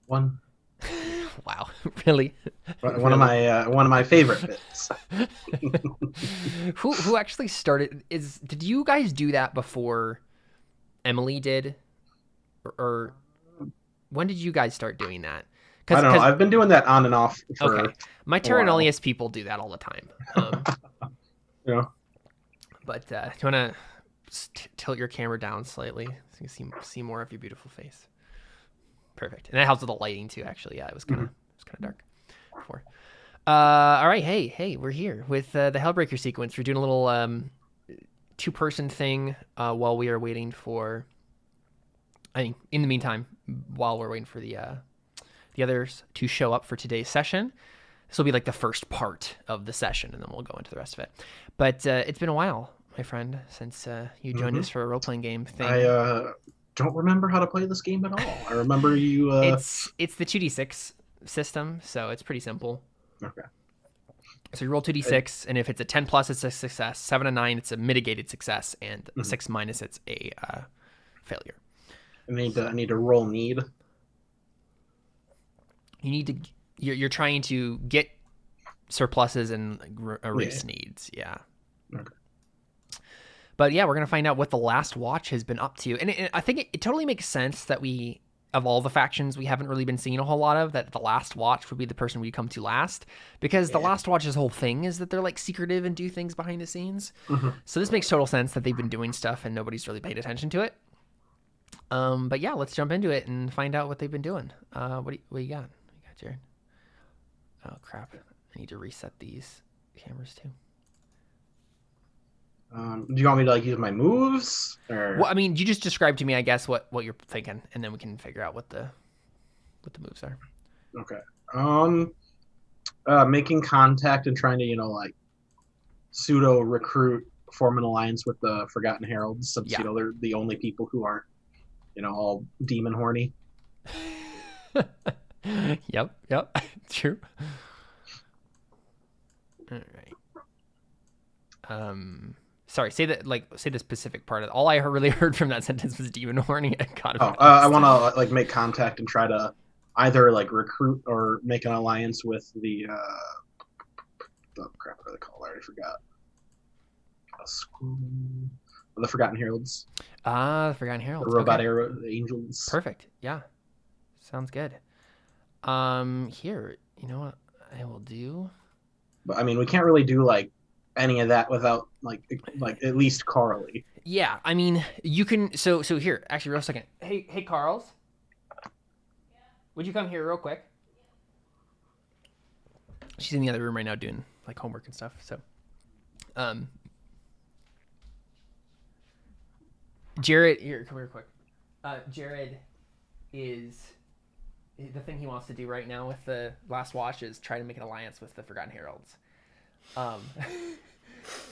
One. Wow, really? Really? One of my favorite bits. Who actually started? Did you guys do that before Emily did, or when did you guys start doing that? I don't know. Because I've been doing that on and off okay, for my a while. Terranolius people do that all the time. You know. But do you want to tilt your camera down slightly so you can see more of your beautiful face? Perfect, and that helps with the lighting too. Actually, yeah, it was kind Mhm. of dark before. All right, hey, we're here with the Hellbreaker sequence. We're doing a little two-person thing while we are waiting for. I mean, in the meantime, while we're waiting for the others to show up for today's session, this will be like the first part of the session, and then we'll go into the rest of it. But it's been a while, my friend, since you joined us Mhm. for a role-playing game I thing. don't remember how to play this game at all. I remember you. It's the 2d6 system, so it's pretty simple. Okay. So you roll I, 2d6, and if it's a 10 plus, it's a success. 7 and 9, it's a mitigated success, and a mhm. 6 minus, it's a failure. I So need to roll need. you need to you're trying to get surpluses and Yeah. erase needs. Yeah. Okay. But yeah, we're gonna find out what the Last Watch has been up to, and I think it totally makes sense that we, of all the factions, we haven't really been seeing a whole lot of, that the Last Watch would be the person we come to last, because the Yeah. Last Watch's whole thing is that they're like secretive and do things behind the scenes. Mhm. So this makes total sense that they've been doing stuff and nobody's really paid attention to it. But yeah, let's jump into it and find out what they've been doing. What you got? You got Jared? Oh crap! I need to reset these cameras too. Do you want me to like use my moves Well, or? I mean, you just described to me, I guess, what you're thinking, and then we can figure out what the moves are. Okay. Um. Making contact and trying to like pseudo recruit, form an alliance with the Forgotten Heralds, since Yeah. they're the only people who aren't all demon horny. Yep. True. All right. Sorry. Say the specific part of it. All I really heard from that sentence was demon horny. I got Oh, it I lost. want to like make contact and try to either like recruit or make an alliance with the crap, what are they called? I already forgot. The Forgotten Heralds, Ah, the Forgotten the Heralds. robot Okay. arrow angels. Perfect. Yeah. Sounds good. Here, you know what I will do? But I mean, we can't really do like any of that without like at least Carly. Yeah, I mean, you can. So here, actually, real second. Hey, Carls, would you come here real quick? She's in the other room right now doing like homework and stuff. So, um, Jared, here, come here quick. Jared is the thing he wants to do right now with the Last Watch is try to make an alliance with the Forgotten Heralds. Um,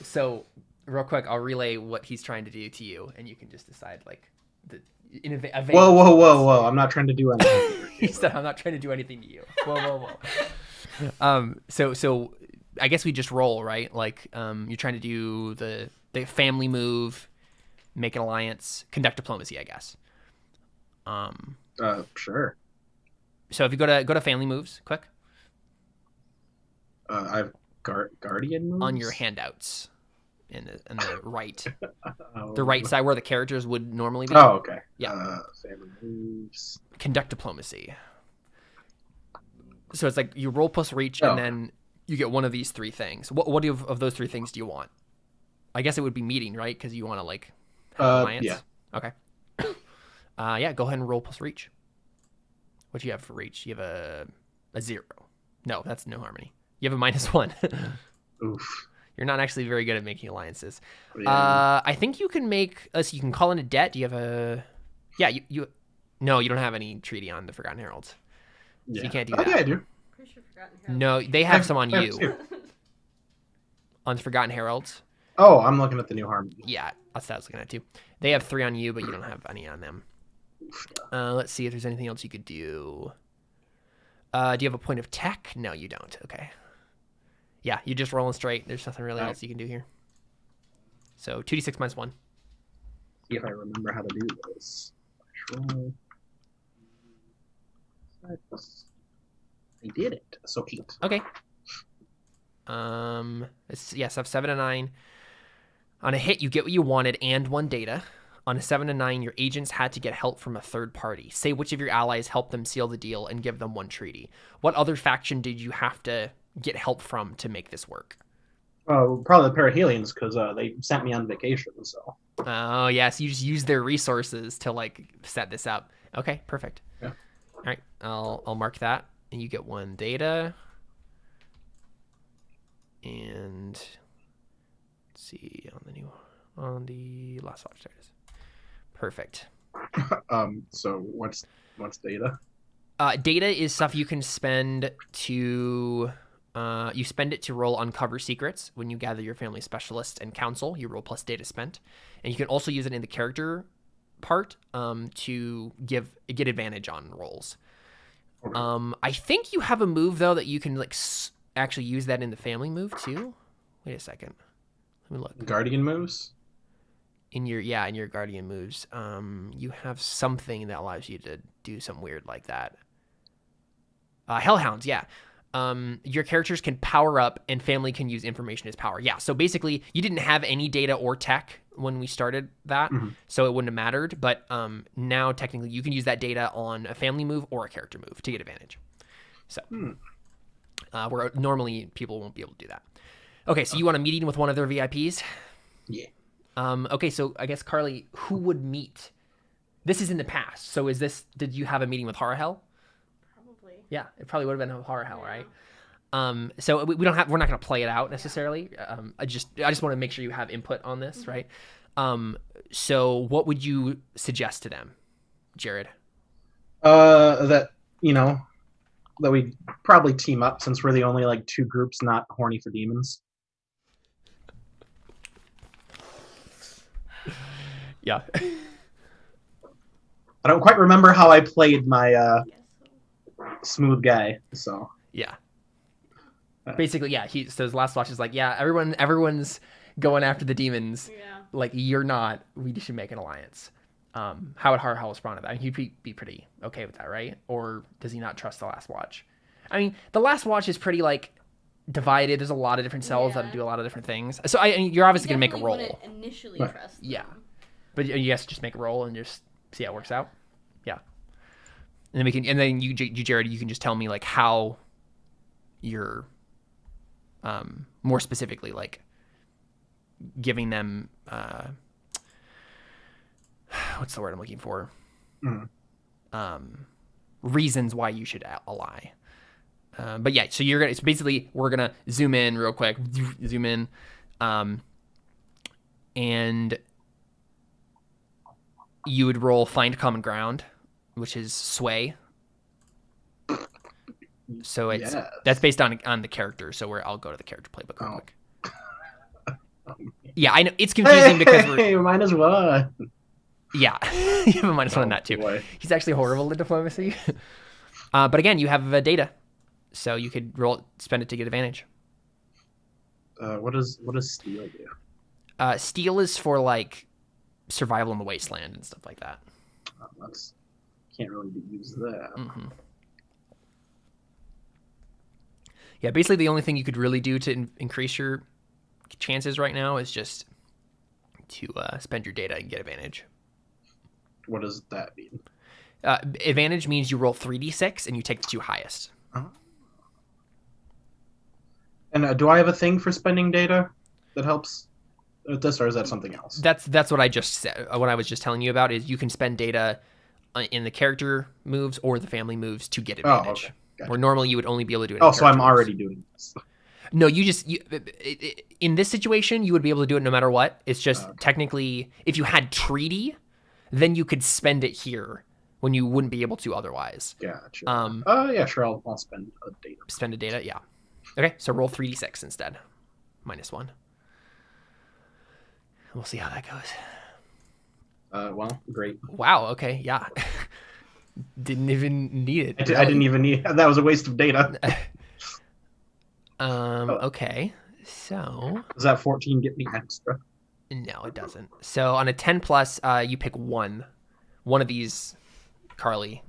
so real quick, I'll relay what he's trying to do to you, and you can just decide like the in Whoa, advance. whoa, whoa, whoa! I'm not trying to do anything here, He Caleb. said, "I'm not trying to do anything to you." Whoa. So I guess we just roll, right? Like, you're trying to do the family move, make an alliance, conduct diplomacy, I guess. Um, Sure. so if you go to family moves, quick I've guardian on your moves. handouts in the right Um, side where the characters would normally be. oh, okay. Yeah, Family moves. conduct diplomacy. So it's like you roll plus reach, Oh, and okay. then you get one of these three things. What of those three things do you want? I guess it would be meeting, right? Because you want to like have an Yeah. alliance. Okay. Yeah, go ahead and roll plus reach. What do you have for reach? You have a 0. No, that's no harmony. You have a -1. Oof. You're not actually very good at making alliances. Yeah. I think you can make. So you can call in a debt. Do you have a? Yeah, you. No, you don't have any treaty on the Forgotten Heralds, so you Yeah. can't do Oh, yeah, that. I do. Pretty sure Forgotten Heralds No, are they I have treaties. have, some on I have you two. on Forgotten Heralds. Oh, I'm looking at the new harmony. Yeah, that's what I was looking at too. They have 3 on you, but you don't have any on them. Let's see if there's anything else you could do. Do you have a point of tech? No, you don't. Okay. Yeah, you're just rolling straight. There's nothing really All right. else you can do here. So 2d6 minus 1. See if I remember how to do this. Roll. I did it. So 8. Okay. Yes, I have 7 and 9. On a hit, you get what you wanted and 1 data. On a 7 and 9, your agents had to get help from a third party. Say which of your allies helped them seal the deal and give them 1 treaty. What other faction did you have to get help from to make this work? Oh, probably the Perihelions because they sent me on vacation. So Oh, yeah, so you just use their resources to, like, set this up. Okay, perfect. yeah. All right, I'll mark that. And you get 1 data. And let's see on the last watch. There it is. Perfect. So what's data? Data is stuff you can spend to you spend it to roll uncover secrets when you gather your family specialists and council. You roll plus data spent, and you can also use it in the character part to get advantage on rolls. Okay. I think you have a move though that you can like actually use that in the family move too. Wait a second. Let me look. Guardian moves. In your guardian moves, you have something that allows you to do something weird like that. Hellhounds, yeah. Your characters can power up and family can use information as power. Yeah, so basically you didn't have any data or tech when we started that, so it wouldn't have mattered. But now technically you can use that data on a family move or a character move to get advantage. So where normally people won't be able to do that. Okay, so you want a meeting with one of their VIPs? Yeah. Okay, so I guess Carly, who would meet? This is in the past. So did you have a meeting with Horror Hell? Probably. Yeah, it probably would have been Horror Hell, right? So we're not going to play it out necessarily. I just want to make sure you have input on this, right? So what would you suggest to them, Jared? That that we probably team up since we're the only like 2 groups not horny for demons. Yeah. I don't quite remember how I played my Yes. smooth guy. So Yeah. Basically, yeah. So his last watch is like, yeah, everyone's going after the demons. Yeah. Like you're not. We should make an alliance. How would Horror Hell respond to that? I mean, he'd be pretty okay with that, right? Or does he not trust the last watch? I mean, the last watch is pretty like divided. There's a lot of different cells that do a lot of different things. So you're obviously gonna make a roll. Initially Right. trust. Yeah. Them. But you guys just make a roll and just see how it works out. Yeah. And then you Jared, you can just tell me like how you're more specifically like giving them what's the word I'm looking for? Reasons why you should ally. But yeah, so it's basically we're gonna zoom in real quick, zoom in, and you would roll find common ground, which is sway. So that's based on the character. So I'll go to the character playbook real quick. Yeah, I know it's confusing because we're minus 1. Yeah, you have a minus 1 on that too. Boy. He's actually horrible at diplomacy. But again, you have data, so you could spend it to get advantage. What does steel do? Steel is for like survival in the wasteland and stuff like that. Can't really use that. Yeah, basically the only thing you could really do to increase your chances right now is just to spend your data and get advantage. What does that mean? Advantage means you roll 3d6 and you take the 2 highest. And do I have a thing for spending data that helps with this, or is that something else? That's what I just said. What I was just telling you about is you can spend data in the character moves or the family moves to get advantage. Oh, okay. Gotcha. Where normally you would only be able to do it. So I'm already doing this. No, in this situation you would be able to do it no matter what. It's just technically if you had treaty, then you could spend it here when you wouldn't be able to otherwise. Gotcha. Yeah, sure. I'll spend a data. Spend a data, yeah. Okay, so roll 3d6 instead, minus 1. We'll see how that goes. Well, great. Wow. Okay. Yeah. Didn't even need it. I didn't even need. That was a waste of data. Okay. So. Does that 14 get me extra? No, it doesn't. So on a 10 plus, you pick one of these, Carly.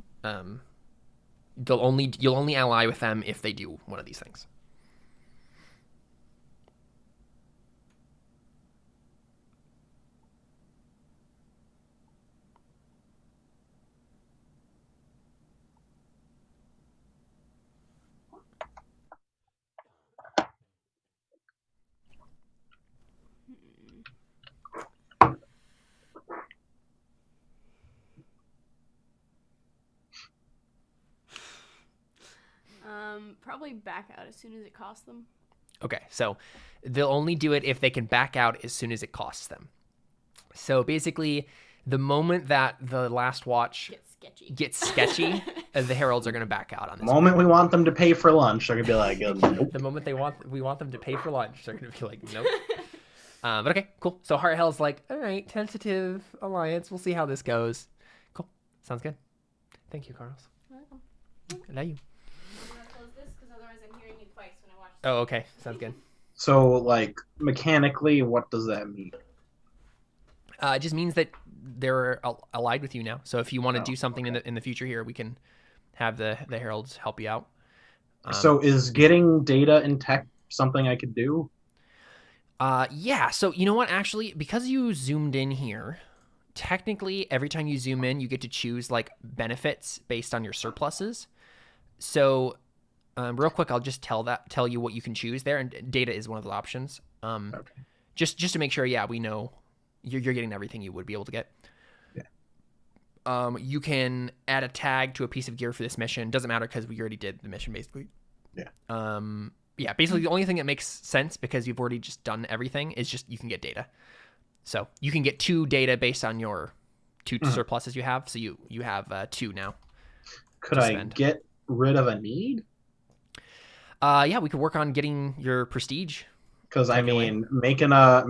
You'll only ally with them if they do one of these things. Probably back out as soon as it costs them. Okay, so they'll only do it if they can back out as soon as it costs them. So basically, the moment that the last watch gets sketchy, the heralds are going to back out on The this. moment we want them to pay for lunch, they're gonna be like, nope. The moment we want them to pay for lunch, they're going to be like, nope. But okay, cool. So Heart Hell's like, all right, tentative alliance. We'll see how this goes. Cool. Sounds good. Thank you, Carlos. Welcome. I love you. I'm gonna close this because otherwise I'm hearing you twice when I watch. Oh, okay. Sounds good. So, like, mechanically, what does that mean? It just means that they're allied with you now. So if you want to do something in the future here, we can have the heralds help you out. So is getting data in tech something I could do? Yeah. So you know what? Actually, because you zoomed in here, technically every time you zoom in, you get to choose like benefits based on your surpluses. So real quick, I'll just tell you what you can choose there, and data is one of the options. Okay. Just to make sure, yeah, we know you're getting everything you would be able to get. Yeah. You can add a tag to a piece of gear for this mission. Doesn't matter because we already did the mission basically. Yeah. Yeah, basically the only thing that makes sense because you've already just done everything is just you can get data. So you can get 2 data based on your 2 surpluses you have. So you have 2 now. Could I get rid of a need? Yeah, we could work on getting your prestige. Because I mean, making a, I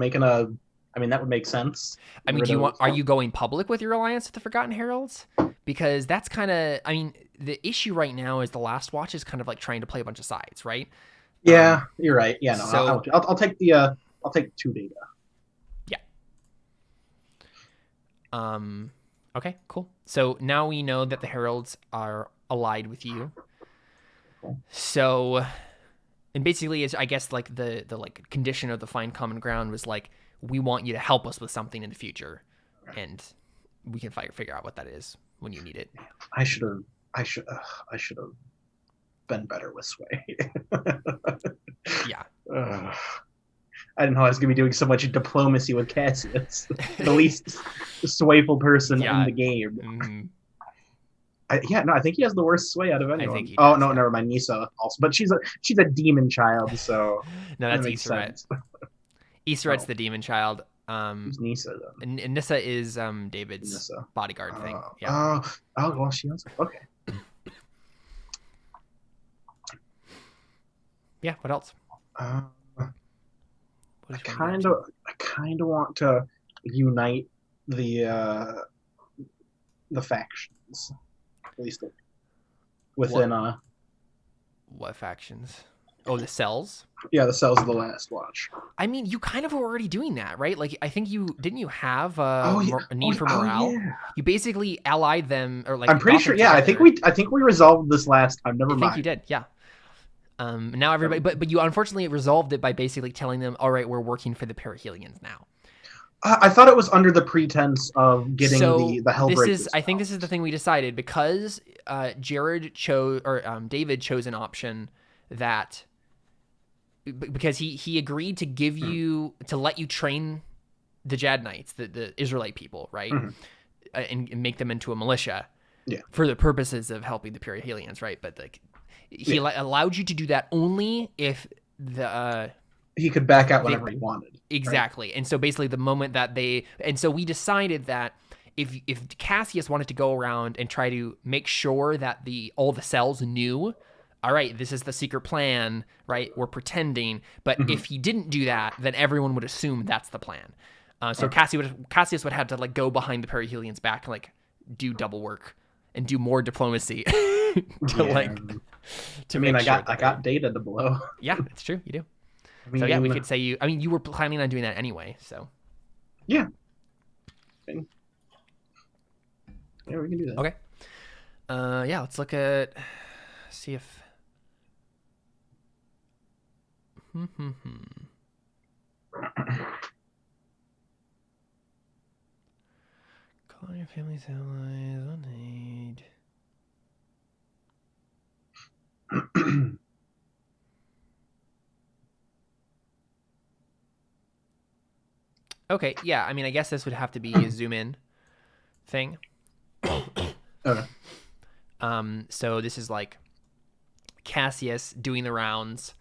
mean that would make sense. I mean, are you going public with your alliance with the Forgotten Heralds? Because that's kind of, I mean, the issue right now is the Last Watch is kind of like trying to play a bunch of sides, right? Yeah, you're right. Yeah, no, so, I'll take the I'll take 2 data. Yeah. Okay, cool. So now we know that the heralds are allied with you. Cool. So, and basically, is I guess like the like condition of the find common ground was like we want you to help us with something in the future, and we can figure out what that is when you need it. I should have been better with Sway. Yeah. I didn't know I was going to be doing so much diplomacy with Cassius, the least swayful person in the game. Mm-hmm. I think he has the worst sway out of anyone. I think he does, no, never mind. Nisa also, but she's a demon child, so no, that's Iseret. Iseret's the demon child. Who's Nisa though? And Nissa is David's bodyguard thing. Yeah. Oh, well, she also okay. Yeah. What else? I kind of want to unite the factions, at least within what factions? Oh, the cells. Yeah, the cells of the Last Watch. I mean, you kind of were already doing that, right? Like, I think you have a need for morale. Yeah. You basically allied them, or like I'm pretty sure. Yeah, together. I think we resolved this last time. Never mind. I think you did. Yeah. Now everybody, but you unfortunately resolved it by basically telling them, all right, we're working for the Perihelions now. I thought it was under the pretense of getting the Hellbreaker. I think this is the thing we decided because Jared chose or David chose an option that because he agreed to give you to let you train the Jad Knights, the Israelite people, right, and make them into a militia, for the purposes of helping the Perihelions, right? But like he allowed you to do that only if he could back out whenever he wanted. Exactly. Right? And so basically the moment that so we decided that if Cassius wanted to go around and try to make sure that all the cells knew, all right, this is the secret plan, right? We're pretending. But if he didn't do that, then everyone would assume that's the plan. So Cassius would have to like go behind the Perihelions' back and like do double work and do more diplomacy I got data to blow. Yeah, it's true. You do. So yeah, we could say you were planning on doing that anyway, so. Yeah. Yeah, we can do that. Okay. Yeah, let's look at see if. Call your family's allies on aid. Okay, yeah. I mean, I guess this would have to be a zoom in thing. Okay. So this is like Cassius doing the rounds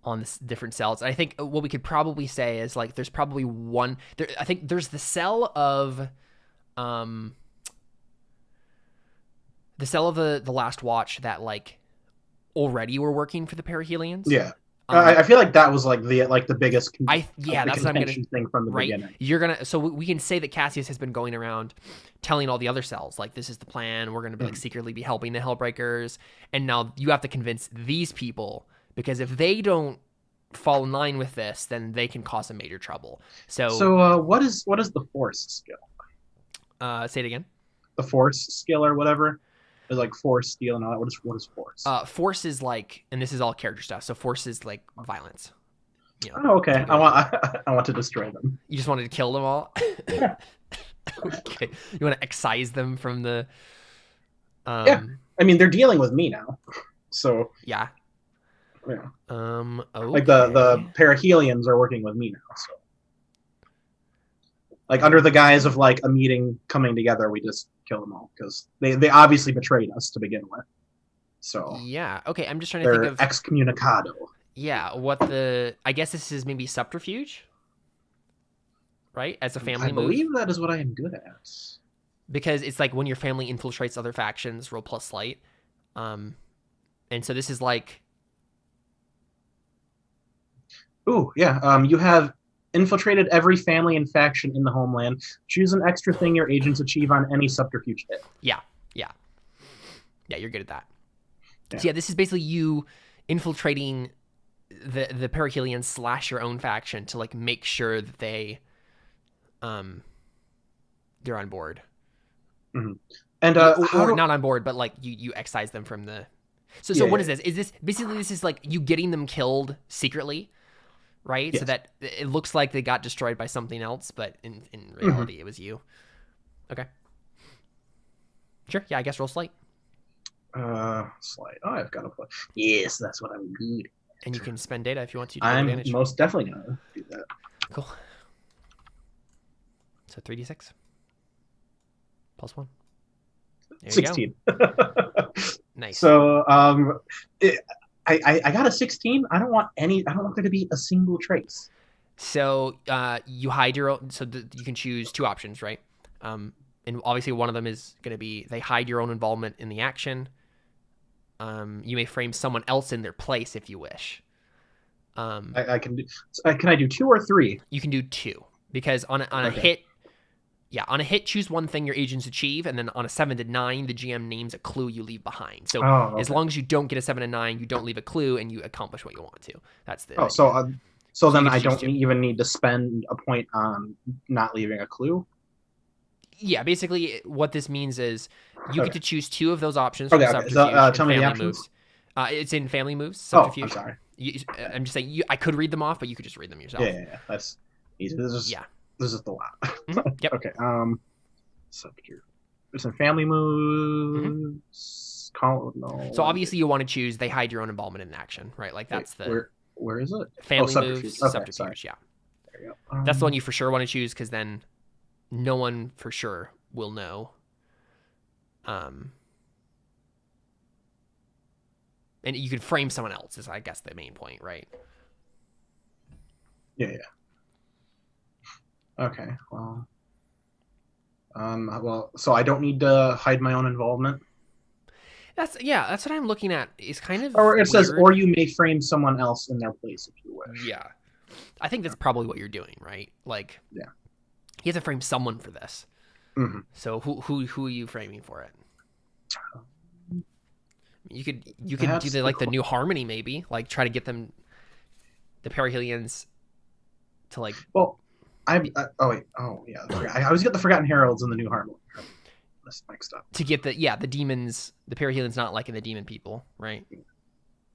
on the different cells. I think what we could probably say is like there's probably one. I think there's the cell of, the cell of the last watch that like already were working for the perihelions. Yeah. I feel like that was like the biggest that's what I'm gonna thing from the beginning. You're gonna so we can say that Cassius has been going around telling all the other cells like this is the plan. We're gonna be like secretly be helping the Hellbreakers, and now you have to convince these people because if they don't fall in line with this, then they can cause some major trouble. So what is the force skill? Say it again. The force skill or whatever. There's like force, steel, and all that. What is force? Force is like, and this is all character stuff. So force is like violence. You know, oh, okay. I want to destroy them. You just wanted to kill them all. Okay. You want to excise them from the. Yeah. I mean, they're dealing with me now, so. Yeah. Yeah. Okay. Like the perihelions are working with me now, so. Like under the guise of like a meeting coming together, we just kill them all because they obviously betrayed us to begin with. So yeah, okay. I'm just trying to think of excommunicado. Yeah, I guess this is maybe subterfuge, right? As a family move. I believe that is what I am good at. Because it's like when your family infiltrates other factions, roll plus slight, and so this is like. Ooh, yeah. You have infiltrated every family and faction in the homeland. Choose an extra thing your agents achieve on any subterfuge hit. Yeah, you're good at that. Yeah. So yeah, this is basically you infiltrating the perihelions / your own faction to like make sure that they're on board. Mm-hmm. And or not on board, but like you excise them from the. So what is this? Is this basically this is like you getting them killed secretly? Right? Yes. So that it looks like they got destroyed by something else, but in reality, it was you. Okay. Sure. Yeah, I guess roll slight. Slight. Oh, I've got to play. Yes, that's what I'm good. And you can spend data if you want to. I'm most definitely going to do that. Cool. So 3d6. +1. There 16. Nice. So, I got a 16. I don't want there to be a single trace. So you hide your own. So you can choose two options, right? And obviously one of them is going to be they hide your own involvement in the action. You may frame someone else in their place if you wish. I can do. Can I do 2 or 3? You can do 2 because on a hit. Yeah, on a hit, choose one thing your agents achieve, and then on a 7 to 9, the GM names a clue you leave behind. So as long as you don't get a 7 to 9, you don't leave a clue, and you accomplish what you want to. That's the. So then I don't even need to spend a point on not leaving a clue. Yeah, basically, what this means is you get to choose 2 of those options from subterfuge tell me the family moves. It's in family moves. Subterfuge. I'm sorry. I'm just saying. I could read them off, but you could just read them yourself. Yeah. That's easy. This is the lot. Mm-hmm. Yep. Okay. Subterfuge. There's some family moves. Mm-hmm. So obviously you want to choose. They hide your own involvement in action, right? Like that's where is it? Family moves. Okay, subterfuge. Sorry. Yeah. There you go. That's the one you for sure want to choose because then no one for sure will know. And you can frame someone else is I guess the main point, right? Yeah. Okay, well, so I don't need to hide my own involvement. That's what I'm looking at. It's kind of or it weird. Says, or you may frame someone else in their place if you wish. Yeah, I think that's probably what you're doing, right? Like, yeah, you have to frame someone for this. Mm-hmm. So who are you framing for it? You could do the new harmony maybe, like try to get them, the perihelions, to like. Well. I always get the Forgotten Heralds and the New Harmony. this mixed up. To get the demons, the perihelions not liking the demon people, right?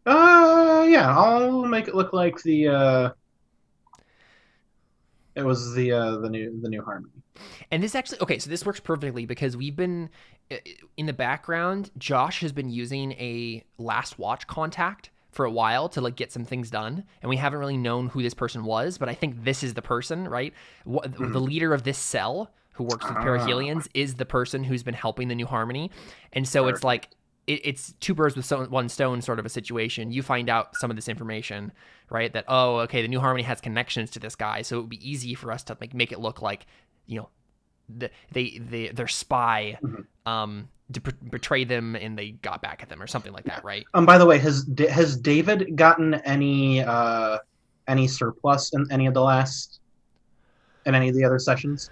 Yeah, I'll make it look like it was the new harmony. And this actually, okay, so this works perfectly because we've been in the background. Josh has been using a last watch contact for a while to like get some things done, and we haven't really known who this person was, but I think this is the person, right? The leader of this cell who works with perihelions is the person who's been helping the new harmony, and so it's like it's two birds with one stone sort of a situation. You find out some of this information, right? That, oh, okay, the new harmony has connections to this guy, so it would be easy for us to make it look like, you know, their spy betray them and they got back at them or something like that, right? By the way, has David gotten any surplus in any of the other sessions?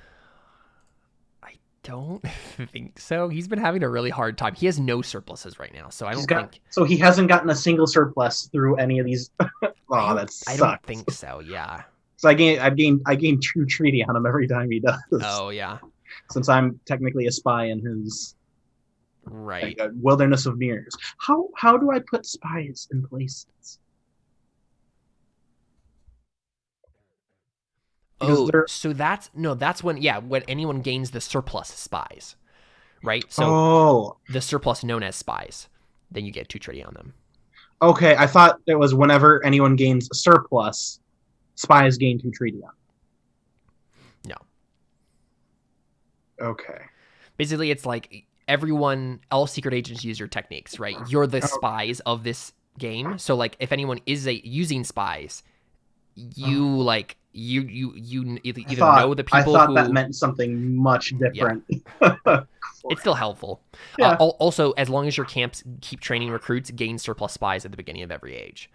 I don't think so. He's been having a really hard time. He has no surpluses right now, so I don't think. So he hasn't gotten a single surplus through any of these. Oh, that sucks. I don't think so. Yeah. So I gain true treaty on him every time he does. Oh yeah. Since I'm technically a spy in his right wilderness of mirrors. How do I put spies in places? So that's when anyone gains the surplus spies, right? So the surplus known as spies, then you get 2 treaty on them. Okay, I thought it was whenever anyone gains a surplus, spies gain 2 treaty on them. No. Okay. Basically, it's like all secret agents use your techniques, right? You're the spies of this game. So like if anyone is using spies, you either know the people. I thought that meant something much different. Yeah. It's still helpful. Yeah. Also, as long as your camps keep training recruits, gain surplus spies at the beginning of every age.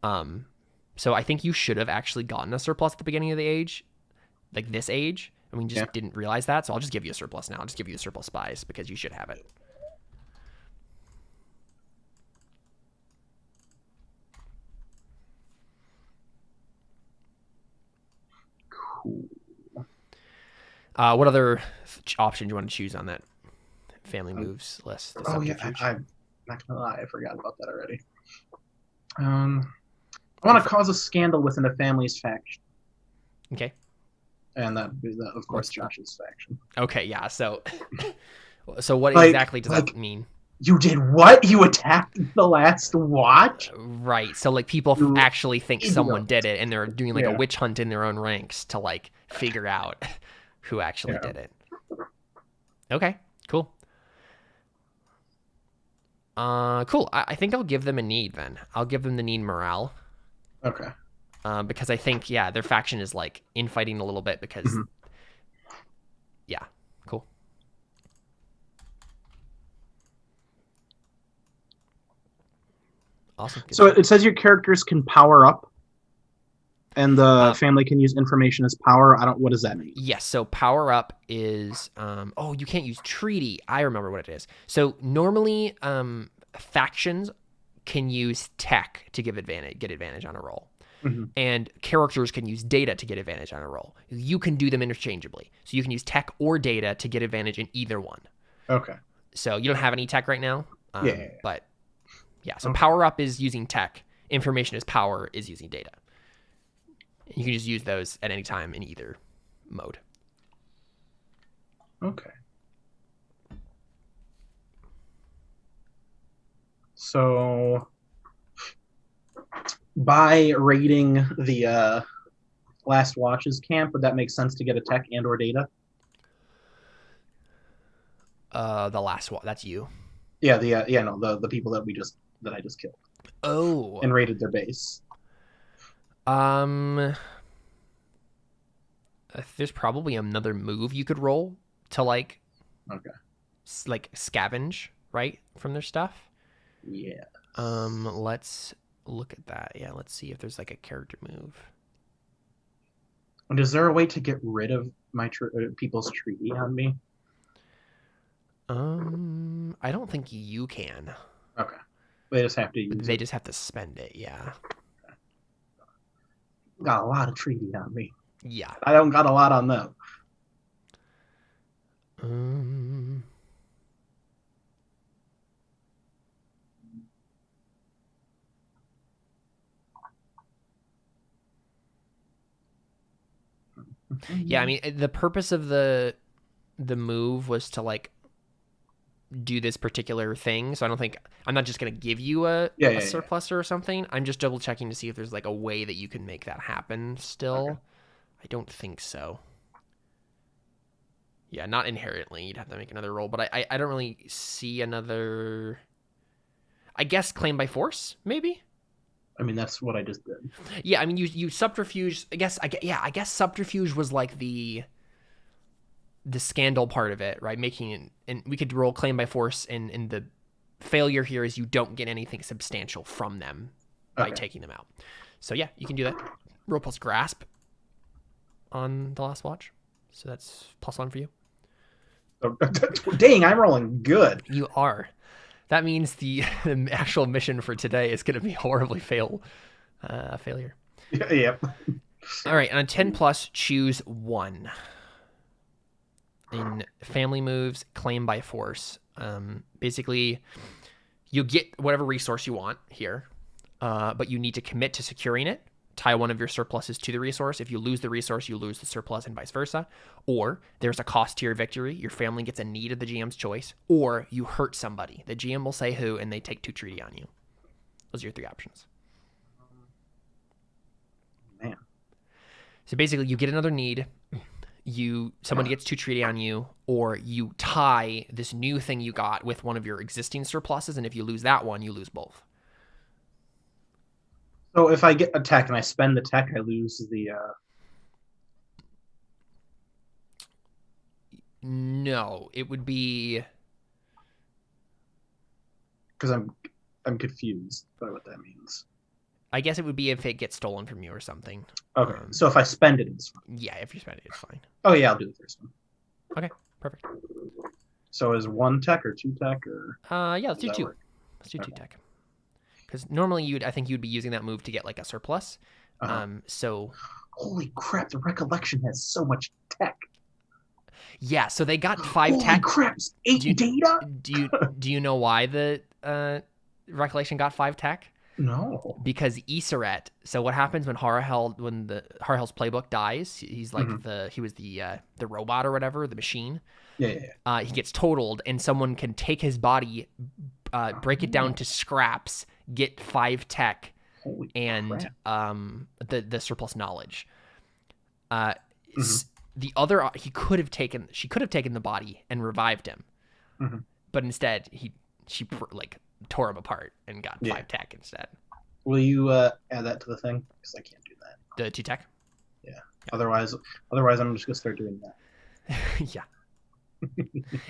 So I think you should have actually gotten a surplus at the beginning of the age, like this age, and we just didn't realize that. So I'll just give you a surplus now. I'll just give you the surplus spies because you should have it. Cool. What other option do you want to choose on that family moves list? I'm not gonna lie, I forgot about that already. I want to cause a scandal within a family's faction. Okay. And that of course, Josh's faction. Okay, yeah. So what exactly does that mean? You did what? You attacked the last watch? Right. So like people actually think someone did it, and they're doing like a witch hunt in their own ranks to like figure out who actually did it. Okay. Cool. Cool. I think I'll give them a need then. I'll give them the need morale. Okay. Because I think their faction is like infighting a little bit because yeah. Cool. Awesome. So it says your characters can power up, and the family can use information as power. What does that mean? Yes. So power up is you can't use treaty. I remember what it is. So normally factions can use tech to get advantage on a roll. And characters can use data to get advantage on a roll. You can do them interchangeably. So you can use tech or data to get advantage in either one. Okay. So you don't have any tech right now. But yeah, so power up is using tech. Information as power is using data. You can just use those at any time in either mode. Okay. So by raiding the Last Watch's camp, would that make sense to get a tech and or data? The Last Watch, that's you. Yeah, the people that I just killed. Oh. And raided their base. There's probably another move you could roll to like scavenge, right, from their stuff. Yeah. Let's look at that. Yeah, let's see if there's like a character move. And is there a way to get rid of my people's treaty on me? I don't think you can. Okay. They just have to use They just have to spend it, yeah. Got a lot of treaty on me. Yeah. I don't got a lot on them. Yeah, I mean, the purpose of the move was to like do this particular thing. So I don't think I'm not just gonna give you a surplus or something. I'm just double checking to see if there's like a way that you can make that happen still. Okay. I don't think so. Yeah, not inherently. You'd have to make another roll, but I don't really see another. I guess claim by force, maybe. I mean, that's what I just did. Yeah, I mean, you subterfuge. I guess subterfuge was like the scandal part of it, right? Making it, and we could roll claim by force, and the failure here is you don't get anything substantial from them by taking them out. So yeah, you can do that. Roll plus grasp on the last watch, so that's +1 for you. Dang, I'm rolling good. You are. That means the actual mission for today is going to be horribly failure. Yep. All right, on a 10+, choose 1. In family moves, claim by force. Basically, you get whatever resource you want here, but you need to commit to securing it. Tie one of your surpluses to the resource. If you lose the resource, you lose the surplus and vice versa. Or there's a cost to your victory. Your family gets a need of the GM's choice. Or you hurt somebody. The GM will say who, and they take 2 treaty on you. Those are your 3 options. Man. So basically, you get another need. Somebody gets 2 treaty on you, or you tie this new thing you got with one of your existing surpluses, and if you lose that one, you lose both. So if I get a tech and I spend the tech, I lose the. No, it would be. Because I'm confused by what that means. I guess it would be if it gets stolen from you or something. Okay, so if I spend it, it's fine. Yeah, if you spend it, it's fine. Oh yeah, I'll do the first one. Okay, perfect. So is 1 tech or 2 tech or? Yeah, let's do 2. Let's do 2 tech. Because normally I think you'd be using that move to get like a surplus. So. Holy crap! The recollection has so much tech. Yeah, so they got 5 Holy tech. Crap! 8 data. Do you know why the recollection got 5 tech? No. Because Iseret. So what happens when the Harhel's playbook dies? He's like he was the robot or whatever, the machine. Yeah. He gets totaled, and someone can take his body, break it down to scraps, get 5 tech, and the surplus knowledge. The other she could have taken the body and revived him, but instead she like tore him apart and got 5 tech instead. Will you add that to the thing? Because I can't do that. The 2 tech. Yeah. Otherwise I'm just gonna start doing that. Yeah.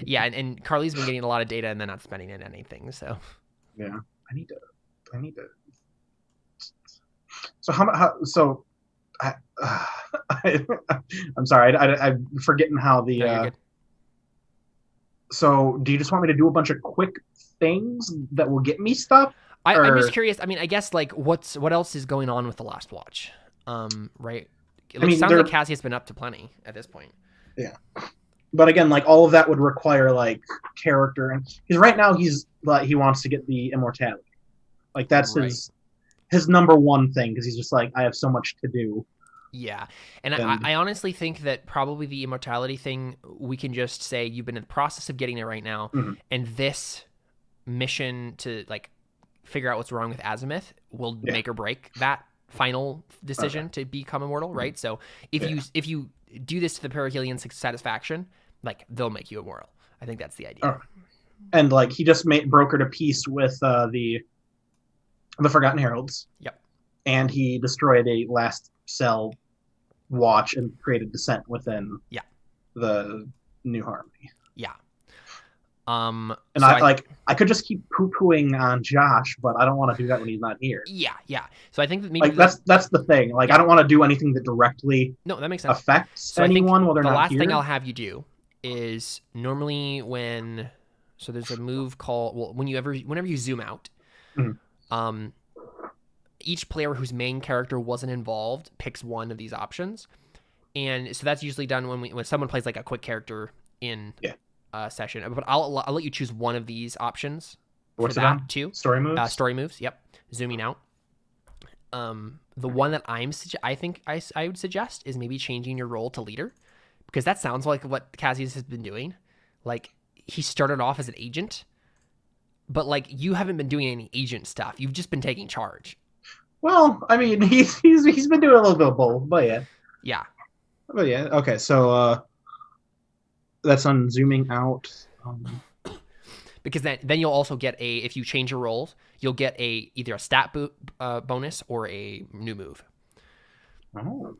Yeah, and Carly's been getting a lot of data and then not spending it anything. So. Yeah, I need to. So how? So, I'm sorry. I'm forgetting how the. No, you're good. So, do you just want me to do a bunch of quick things that will get me stuff? I'm just curious. I mean, I guess like what else is going on with the last watch? Right. It sounds like Cassius been up to plenty at this point. Yeah. But again, like all of that would require like character, and because right now he wants to get the immortality, like that's his number one thing because he's just like I have so much to do. Yeah, and I honestly think that probably the immortality thing we can just say you've been in the process of getting it right now, and this mission to like figure out what's wrong with Azimuth will make or break that final decision to become immortal, right? So if you do this to the Perihelion satisfaction, like they'll make you immortal. I think that's the idea. And like he just brokered a peace with the Forgotten Heralds. Yep. And he destroyed a last cell watch and created dissent within the New Harmony. Yeah. And so I could just keep poo-pooing on Josh, but I don't want to do that when he's not here. Yeah. So I think that maybe that's the thing. Like I don't want to do anything that directly that makes sense. Affects anyone while they're not here. The last thing I'll have you do is normally so there's a move called whenever you zoom out, each player whose main character wasn't involved picks one of these options, and so that's usually done when someone plays like a quick character in session. But I'll let you choose one of these options. What's for that too? Story moves. Story moves. Yep. Zooming out. The one that I think I would suggest is maybe changing your role to leader, because that sounds like what Cassius has been doing. Like, he started off as an agent, but like you haven't been doing any agent stuff. You've just been taking charge. Well, I mean, he's been doing a little bit of both, but yeah. Yeah. But yeah, okay, so that's on zooming out. Because then you'll also get if you change your roles, you'll get either a stat bonus or a new move. Oh.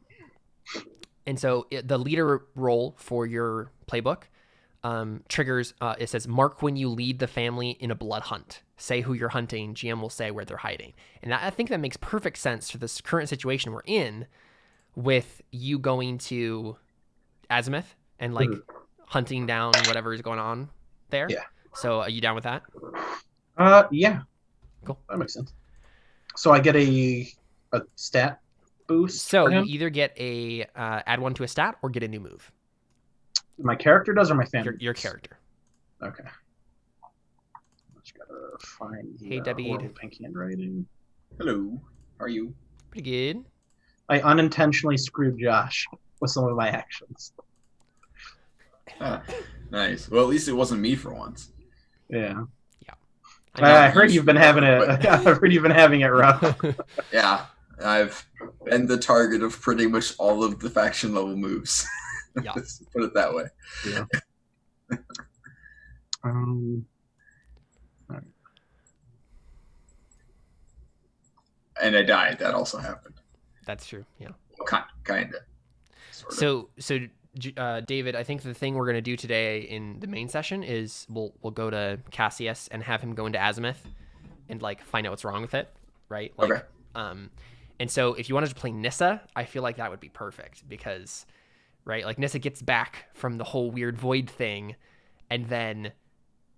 And so the leader role for your playbook triggers, it says, mark when you lead the family in a blood hunt. Say who you're hunting, GM will say where they're hiding. And I think that makes perfect sense for this current situation we're in, with you going to Azimuth and like hunting down whatever is going on there. Yeah. So are you down with that? Yeah. Cool. That makes sense. So I get a stat boost. So for you him? either get a add one to a stat or get a new move. My character does, or my family? Your character. Okay. Just gotta find the Hey, Debbie. horrible pink handwriting. Hello. How are you? Pretty good. I unintentionally screwed Josh with some of my actions. Ah, nice. Well, at least it wasn't me for once. Yeah. I I heard you've been having it. I've heard you've been having it rough. Yeah, I've been the target of pretty much all of the faction level moves. Yeah. Let's put it that way. Yeah. And I died. That also happened. That's true. Yeah. Well, kind of. So David, I think the thing we're gonna do today in the main session is we'll go to Cassius and have him go into Azimuth and like find out what's wrong with it, right? Like, Okay. And so if you wanted to play Nissa, I feel like that would be perfect because, right, like Nissa gets back from the whole weird void thing, and then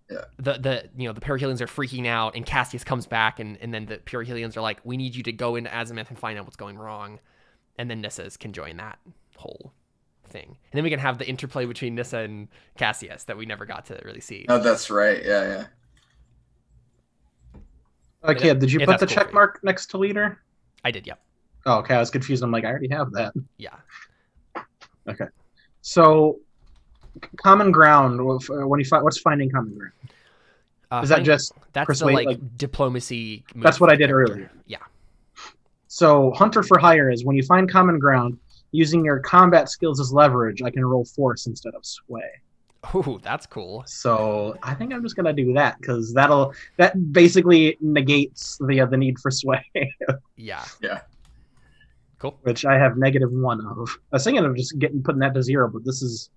the Perihelions are freaking out, and Cassius comes back, and then the Perihelions are like, we need you to go into Azimuth and find out what's going wrong, and then Nissa's can join that whole thing, and then we can have the interplay between Nissa and Cassius that we never got to really see. Oh, that's right. Yeah. Okay, did you if put the that's cool check mark next to leader? I did, yep. Oh, okay, I was confused. I'm like, I already have that. Yeah. Okay. So, common ground. When you find, what's finding common ground? Is that just that's persuade, the diplomacy move that's what for I the did character. earlier. Yeah. So, Hunter for Hire is when you find common ground, using your combat skills as leverage, I can roll force instead of sway. Oh, that's cool. So I think I'm just gonna do that because that basically negates the need for sway, Yeah. Yeah. Cool. which I have -1 of. I was thinking of just putting that to 0, but this is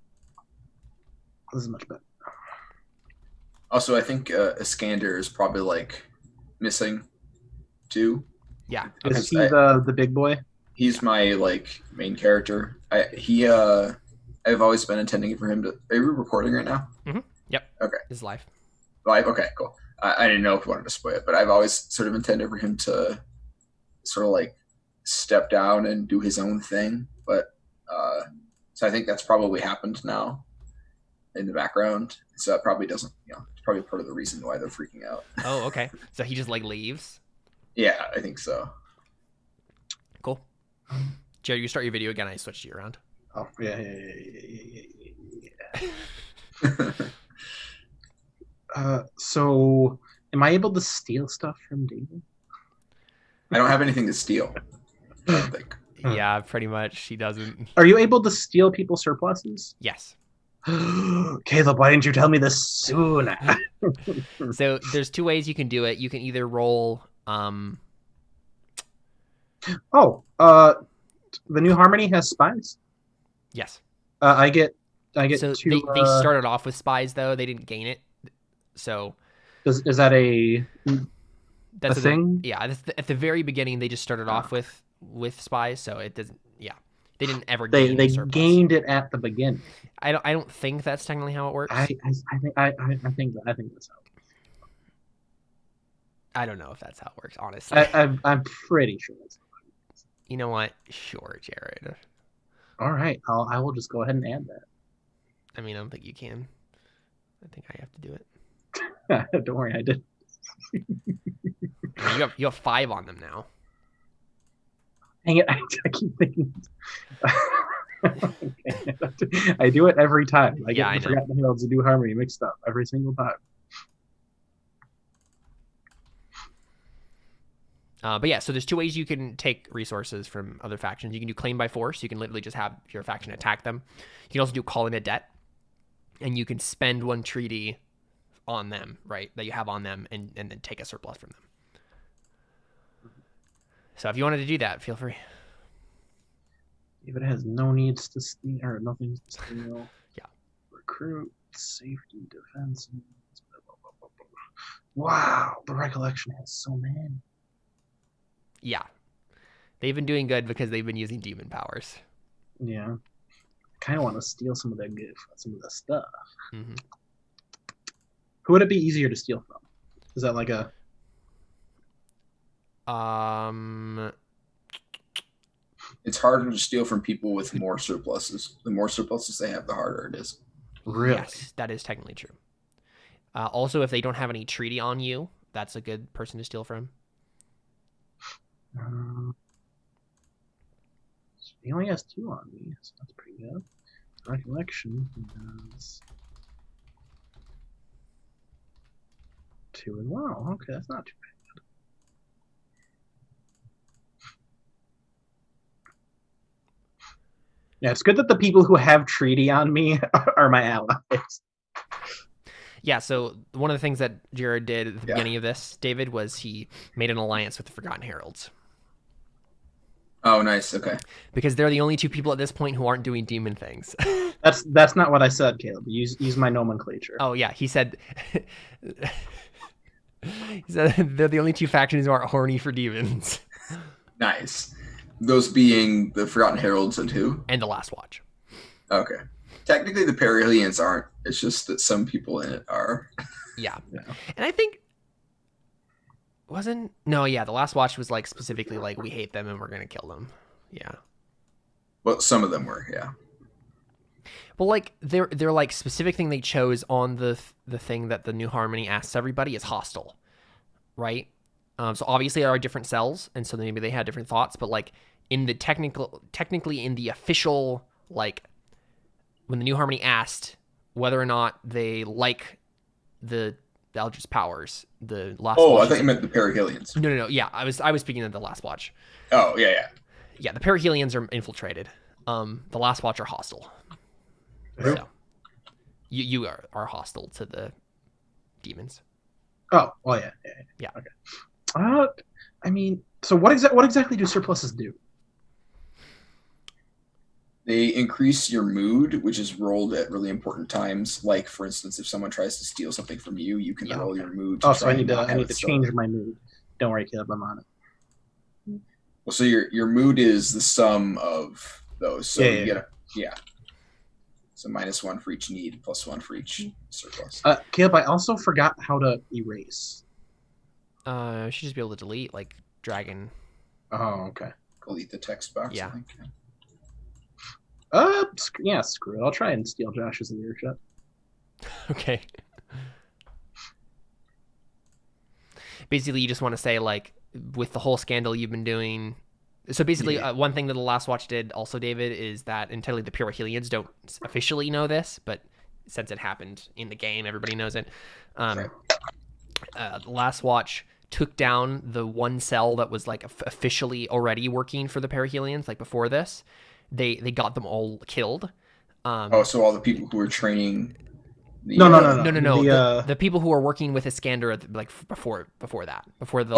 much better. Also, I think Iskander is probably like missing too. Yeah. Is he the big boy? He's my like main character. I've always been intending for him to. Are you recording right now? Mm-hmm. Yep. Okay. This is live. Live. Okay. Cool. I didn't know if you wanted to spoil it, but I've always sort of intended for him to sort of like step down and do his own thing. But so I think that's probably happened now in the background. So that probably doesn't. It's probably part of the reason why they're freaking out. Oh, okay. So he just like leaves. Yeah, I think so. Cool. Jerry, you start your video again. I switched you around. Oh yeah. So am I able to steal stuff from David? I don't have anything to steal. I don't think. Yeah, pretty much. He doesn't. Are you able to steal people's surpluses? Yes. Caleb, why didn't you tell me this sooner? So there's two ways you can do it. You can either roll. The new Harmony has spies. Yes. I get So two. they started off with spies though. They didn't gain it. So Is that that's a thing? Yeah. At the very beginning, they just started off with spies. So it doesn't. Yeah. They didn't ever. They gain the surplus. gained it at the beginning. I don't think that's technically how it works. I think that's how. I don't know if that's how it works, honestly. I'm pretty sure that's how. You know what? Sure, Jared. All right, I will just go ahead and add I mean, I don't think you can. I think I have to do it. that. Don't worry, I did. I mean, you have 5 on them now. Dang it! I keep thinking. Okay. I do it every time. I Yeah, get I the know. Forgotten Heralds and New Harmony mixed up every single time. But yeah, so there's two ways you can take resources from other factions. You can do claim by force. You can literally just have your faction attack them. You can also do call in a debt, and you can spend one treaty on them, right, that you have on them, and then take a surplus from them. So if you wanted to do that, feel free. If it has no needs to steal or nothing to steal. Yeah. Recruit, safety, defense. Wow, the recollection has so many. Yeah. They've been doing good because they've been using demon powers. Yeah. I kind of want to steal some of that stuff. Mm-hmm. Who would it be easier to steal from? Is that like a... It's harder to steal from people with more surpluses. The more surpluses they have, the harder it is. Really? Yes, that is technically true. Also, if they don't have any treaty on you, that's a good person to steal from. He only has 2 on me, so that's pretty good. Recollection has 2 as well. Okay, that's not too bad. Yeah, it's good that the people who have treaty on me are my allies. Yeah, so one of the things that Jared did at the beginning of this, David, was he made an alliance with the Forgotten Heralds. Oh, nice. Okay. Because they're the only 2 people at this point who aren't doing demon things. That's not what I said, Caleb. Use my nomenclature. Oh yeah, he said they're the only 2 factions who aren't horny for demons. Nice. Those being the Forgotten Heralds and who? And the Last Watch. Okay. Technically, the Perihelions aren't. It's just that some people in it are. Yeah. And I think the Last Watch was like specifically like we hate them and we're gonna kill them. Yeah. Well, some of them were, yeah. Well, like their like specific thing they chose on the thing that the New Harmony asks everybody is hostile, right? So obviously there are different cells, and so maybe they had different thoughts. But like in the technically in the official, like when the New Harmony asked whether or not they like the Eldritch powers, the Last Watch. Oh, I thought you meant the Perihelions. No. Yeah, I was speaking of the Last Watch. Oh, yeah. Yeah, the Perihelions are infiltrated. The Last Watch are hostile. So you are hostile to the demons. Oh, well, yeah. Okay. I mean, so what exactly do surpluses do? They increase your mood, which is rolled at really important times. Like, for instance, if someone tries to steal something from you, you can roll your mood. So I need to change my mood. Don't worry, Caleb, I'm on it. Well, so your mood is the sum of those. So you get So -1 for each need, +1 for each surplus. Caleb, I also forgot how to erase. You should just be able to delete, like dragon. Oh, okay. Delete the text box. Yeah. I think. Screw it. I'll try and steal Josh's leadership. Okay. Basically, you just want to say, like, with the whole scandal you've been doing. So basically, one thing that the Last Watch did also, David, is that entirely the Perihelions don't officially know this, but since it happened in the game, everybody knows it. The Last Watch took down the one cell that was like officially already working for the Perihelions, like before this. They got them all killed. So all the people who were training. No. The people who were working with Iskander, like before that, before the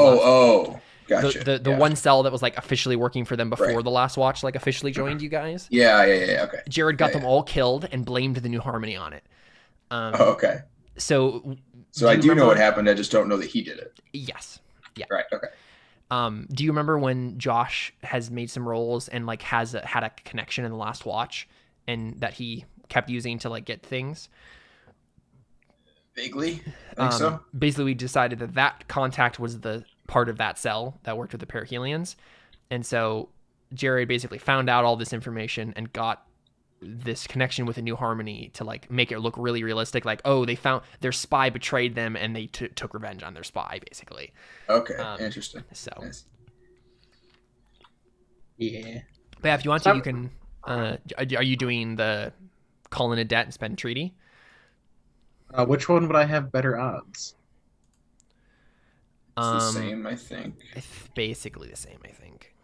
gotcha. The one cell that was like officially working for them before the Last Watch like officially joined you guys. Yeah. Okay. Jared got them all killed and blamed the New Harmony on it. Okay. So I do know what happened. I just don't know that he did it. Yes. Yeah. Right. Okay. Do you remember when Josh has made some rolls and like had a connection in the Last Watch, and that he kept using to like get things? Vaguely, I think so. Basically, we decided that contact was the part of that cell that worked with the Perihelions, and so Jared basically found out all this information and got this connection with a New Harmony to like make it look really realistic. Like, oh, they found their spy betrayed them, and they took revenge on their spy, basically. Okay, interesting. So, nice. Yeah. But yeah, if you want So to, you can. Are you doing the call in a debt and spend treaty? which one would I have better odds? It's the same, I think. It's basically the same, I think.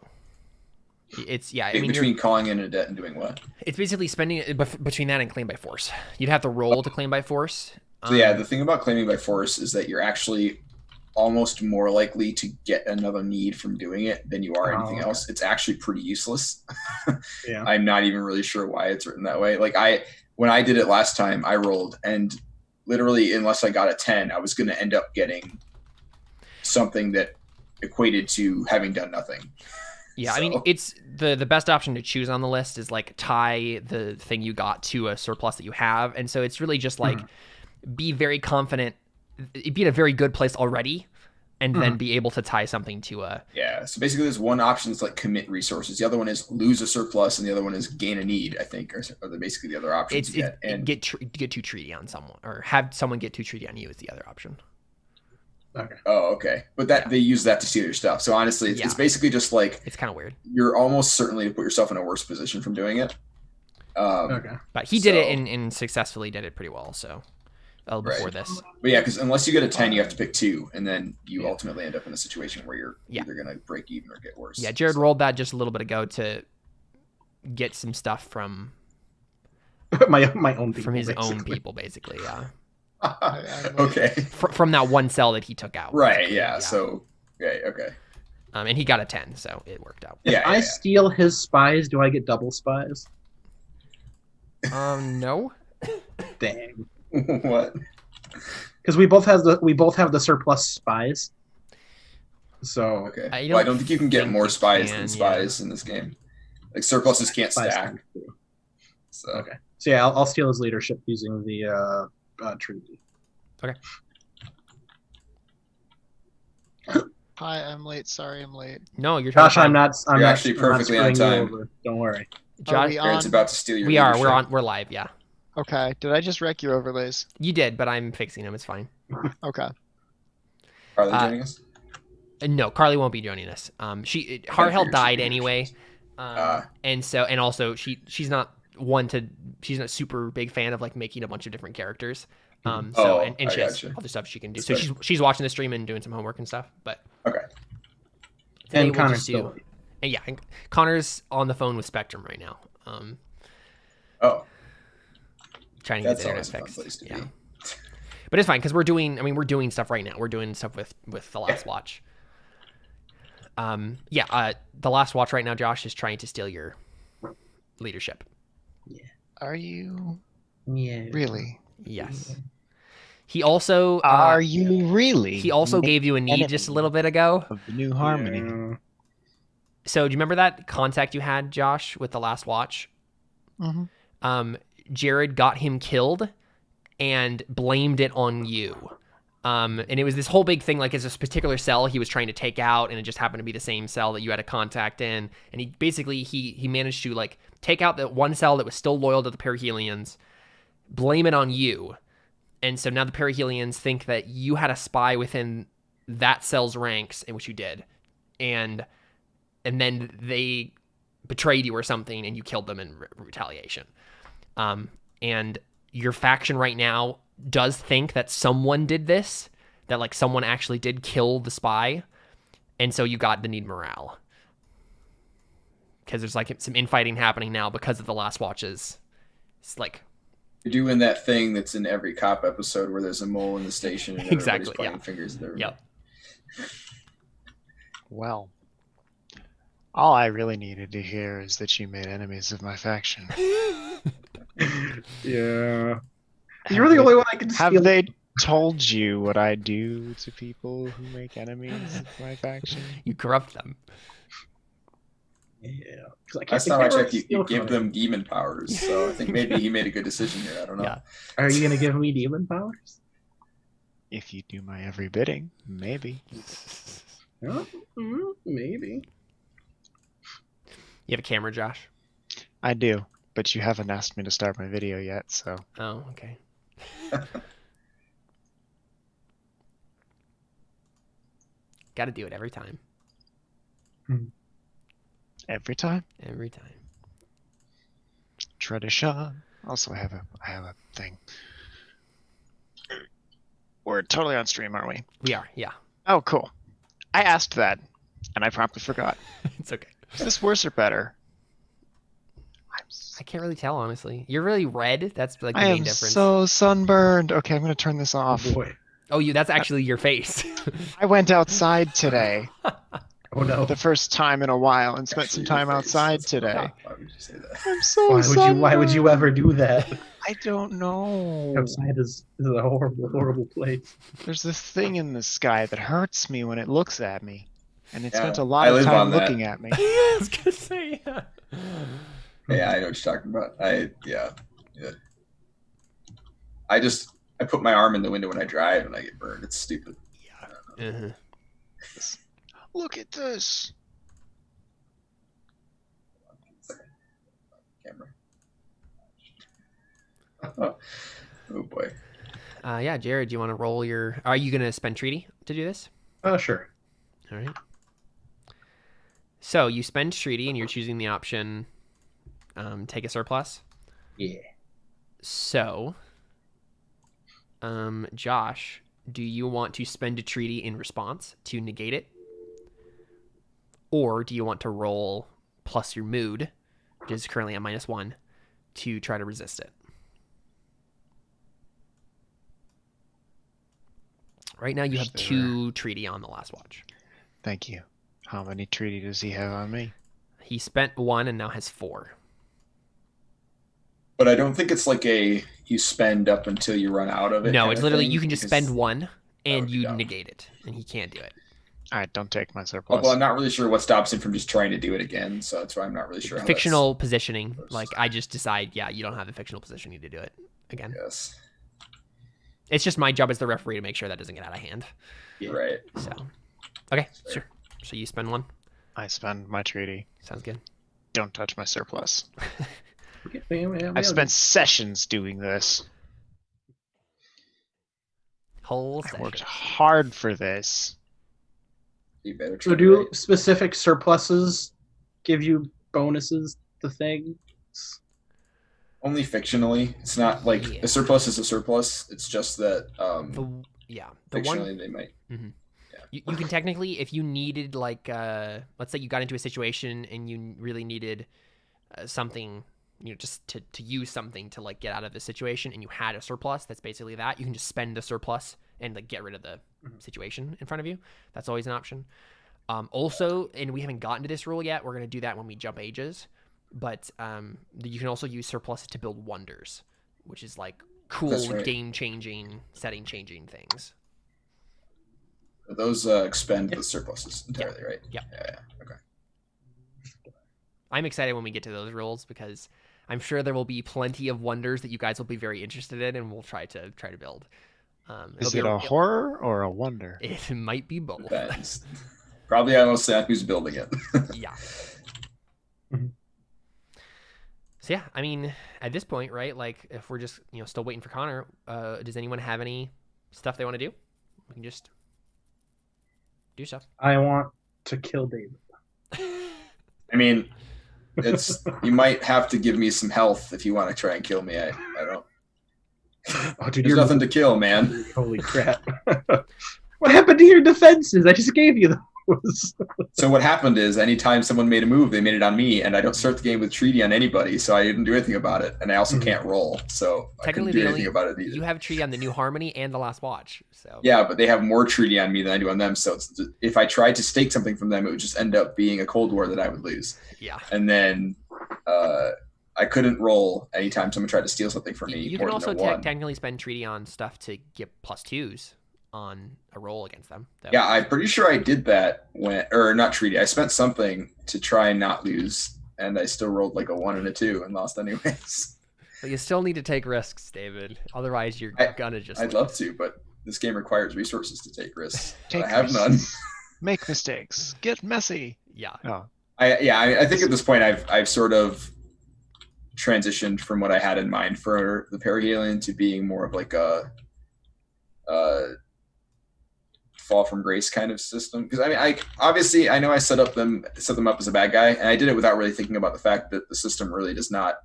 It's I mean, Between calling in a debt and doing what? it's basically spending it between that and claim by force. You'd have to roll to claim by force. So yeah, the thing about claiming by force is that you're actually almost more likely to get another need from doing it than you are anything else. It's actually pretty useless. Yeah. I'm not even really sure why it's written that way. Like when I did it last time, I rolled, and literally, unless I got a 10, I was going to end up getting something that equated to having done nothing. Yeah, I mean, it's the best option to choose on the list is like tie the thing you got to a surplus that you have, and so it's really just like be very confident, be in a very good place already, and then be able to tie something to a. Yeah, so basically, there's one option that's like commit resources. The other one is lose a surplus, and the other one is gain a need. I think, are basically the other options you get. And get 2 treaty on someone, or have someone get 2 treaty on you is the other option. Okay. Oh, okay. But they use that to steal your stuff. So honestly, it's basically just like it's kind of weird. You're almost certainly to put yourself in a worse position from doing it. Okay. But he did it and successfully did it pretty well. So before this. But yeah, because unless you get a 10, you have to pick 2, and then you ultimately end up in a situation where you're either going to break even or get worse. Yeah, Jared rolled that just a little bit ago to get some stuff from my own people, from his own people, basically. Yeah. Okay. From that one cell that he took out. Right. Yeah. So. Okay. And he got a 10, so it worked out. If I steal his spies, do I get double spies? No. Dang. What? Because we both have the surplus spies. So okay. I don't think you can get more spies than spies in this game. Like surpluses can't stack. So okay. So yeah, I'll steal his leadership using the treaty. Okay. Hi, I'm late. Sorry, I'm late. No, you're Josh. I'm you're actually perfectly on time. Don't worry. Josh, Jared's about to steal your. We are. We're live. Yeah. Okay. Did I just wreck your overlays? You did, but I'm fixing them. It's fine. Okay. Are they joining us? No, Carly won't be joining us. Harhel died anyway, and also she's not she's not super big fan of like making a bunch of different characters. And she has other stuff she can do. So she's watching the stream and doing some homework and stuff. But okay. And Connor's still. And yeah, Connor's on the phone with Spectrum right now. Trying to get the internet fixed. Yeah. But it's fine because we're doing stuff right now. We're doing stuff with the Last Watch. The Last Watch right now, Josh, is trying to steal your leadership. Yeah. Are you? Yeah. Really? Yes. He also are you really? He also gave you a need just a little bit ago of the new Harmony. Yeah. So do you remember that contact you had, Josh, with the Last Watch? Mm-hmm. Jared got him killed and blamed it on you. And it was this whole big thing, like it's this particular cell he was trying to take out, and it just happened to be the same cell that you had a contact in. And he basically he managed to like take out that one cell that was still loyal to the Perihelions, blame it on you. And so now the Perihelions think that you had a spy within that cell's ranks, in which you did. And then they betrayed you or something, and you killed them in retaliation. And your faction right now does think that someone did this, that like someone actually did kill the spy, and so you got the need morale. Because there's like some infighting happening now because of the Last Watches. It's like... You're doing that thing that's in every cop episode where there's a mole in the station and everybody's pointing fingers at everybody. Yep. Well, all I really needed to hear is that you made enemies of my faction. Yeah. You're the only one I can steal. Have they told you what I do to people who make enemies of my faction? You corrupt them. Yeah. Last time I checked, you give them demon powers, so I think maybe he made a good decision here. I don't know. Yeah. Are you gonna give me demon powers? If you do my every bidding, maybe. Maybe. You have a camera, Josh? I do, but you haven't asked me to start my video yet, so... Oh, okay. Gotta do it every time. Every time. Every time. Tradition. Also, I have a thing. We're totally on stream, aren't we? We are, yeah. Oh, cool. I asked that, and I promptly forgot. It's okay. Is this worse or better? I can't really tell, honestly. You're really red. That's like the I main am difference. so sunburned. Okay, I'm gonna turn this off. Oh boy. Oh, that's actually your face. I went outside today Oh no. for the first time in a while and spent some Actually, time your face. outside That's today. wrong. Why would you say that? I'm so Why would you ever do that? I don't know. Outside is a horrible, horrible place. There's this thing in the sky that hurts me when it looks at me. And it Yeah, spent a lot I of live time on that. looking at me. I was gonna say, yeah. Yeah, I know what you're talking about. Yeah. I put my arm in the window when I drive and I get burned. It's stupid. Uh-huh. Look at this. Camera. Oh boy. Yeah, Jared, do you want to roll your... Are you going to spend treaty to do this? Sure. All right. So you spend treaty and you're choosing the option take a surplus. Yeah. So, Josh, do you want to spend a treaty in response to negate it? Or do you want to roll plus your mood, which is currently at -1, to try to resist it? Right now you have 2 treaty on the last watch. Thank you. How many treaty does he have on me? He spent 1 and now has 4. But I don't think it's like you spend up until you run out of it. No, kind it's of literally thing, you can just because- spend 1 and would be you dumb. negate it, and he can't do it. Alright, don't take my surplus. Although I'm not really sure what stops him from just trying to do it again, so that's why I'm not really sure. How Fictional positioning, like I just decide, yeah, you don't have the fictional positioning to do it again. Yes. It's just my job as the referee to make sure that doesn't get out of hand. Yeah. Right. So, okay, sure. So you spend 1. I spend my treaty. Sounds good. Don't touch my surplus. I I've spent sessions doing this. Whole I session. worked hard for this. You better So try. do Right. specific surpluses give you bonuses to things? Only fictionally. It's not like Yeah. a surplus is a surplus. It's just that The fictionally one they might. you can technically, if you needed like, let's say you got into a situation and you really needed something, just to use something to like get out of the situation, and you had a surplus, that's basically that. You can just spend the surplus and like get rid of the situation in front of you. That's always an option. Also, and we haven't gotten to this rule yet. We're gonna do that when we jump ages. But you can also use surpluses to build wonders, which is like cool, That's right. game-changing, setting-changing things. Those expend the surpluses entirely, right? Yep. Yeah. Okay. I'm excited when we get to those rules because I'm sure there will be plenty of wonders that you guys will be very interested in, and we'll try to build. Is it a horror or a wonder? It might be both. Depends. Probably I will say who's building it. Yeah. Mhm. So yeah, I mean, at this point, right? Like, if we're just still waiting for Connor, does anyone have any stuff they want to do? We can just do stuff. I want to kill David. I mean, you might have to give me some health if you want to try and kill me. I don't. Oh, dude, There's nothing to kill, man. Holy crap! What happened to your defenses? I just gave you those. So what happened is, anytime someone made a move, they made it on me, and I don't start the game with treaty on anybody, so I didn't do anything about it, and I also can't roll, so I couldn't do anything about it either. You have treaty on the New Harmony and the Last Watch, so Yeah, but they have more treaty on me than I do on them, so if I tried to stake something from them, it would just end up being a Cold War that I would lose. yeah. And then I couldn't roll anytime someone tried to steal something from me. You more can than also a one. technically spend treaty on stuff to get +2s on a roll against them. Though. Yeah, I'm pretty sure I did that or not treaty. I spent something to try and not lose, and I still rolled like a 1 and a 2 and lost anyways. But you still need to take risks, David. Otherwise, you're gonna just. I'd lose. love to, but this game requires resources to take risks. Take I have risks. none. Make mistakes. Get messy. Yeah. Oh, I think at this point I've sort of transitioned from what I had in mind for the perihelion to being more of like a fall from grace kind of system. Because I mean, I know I set them up as a bad guy, and I did it without really thinking about the fact that the system really does not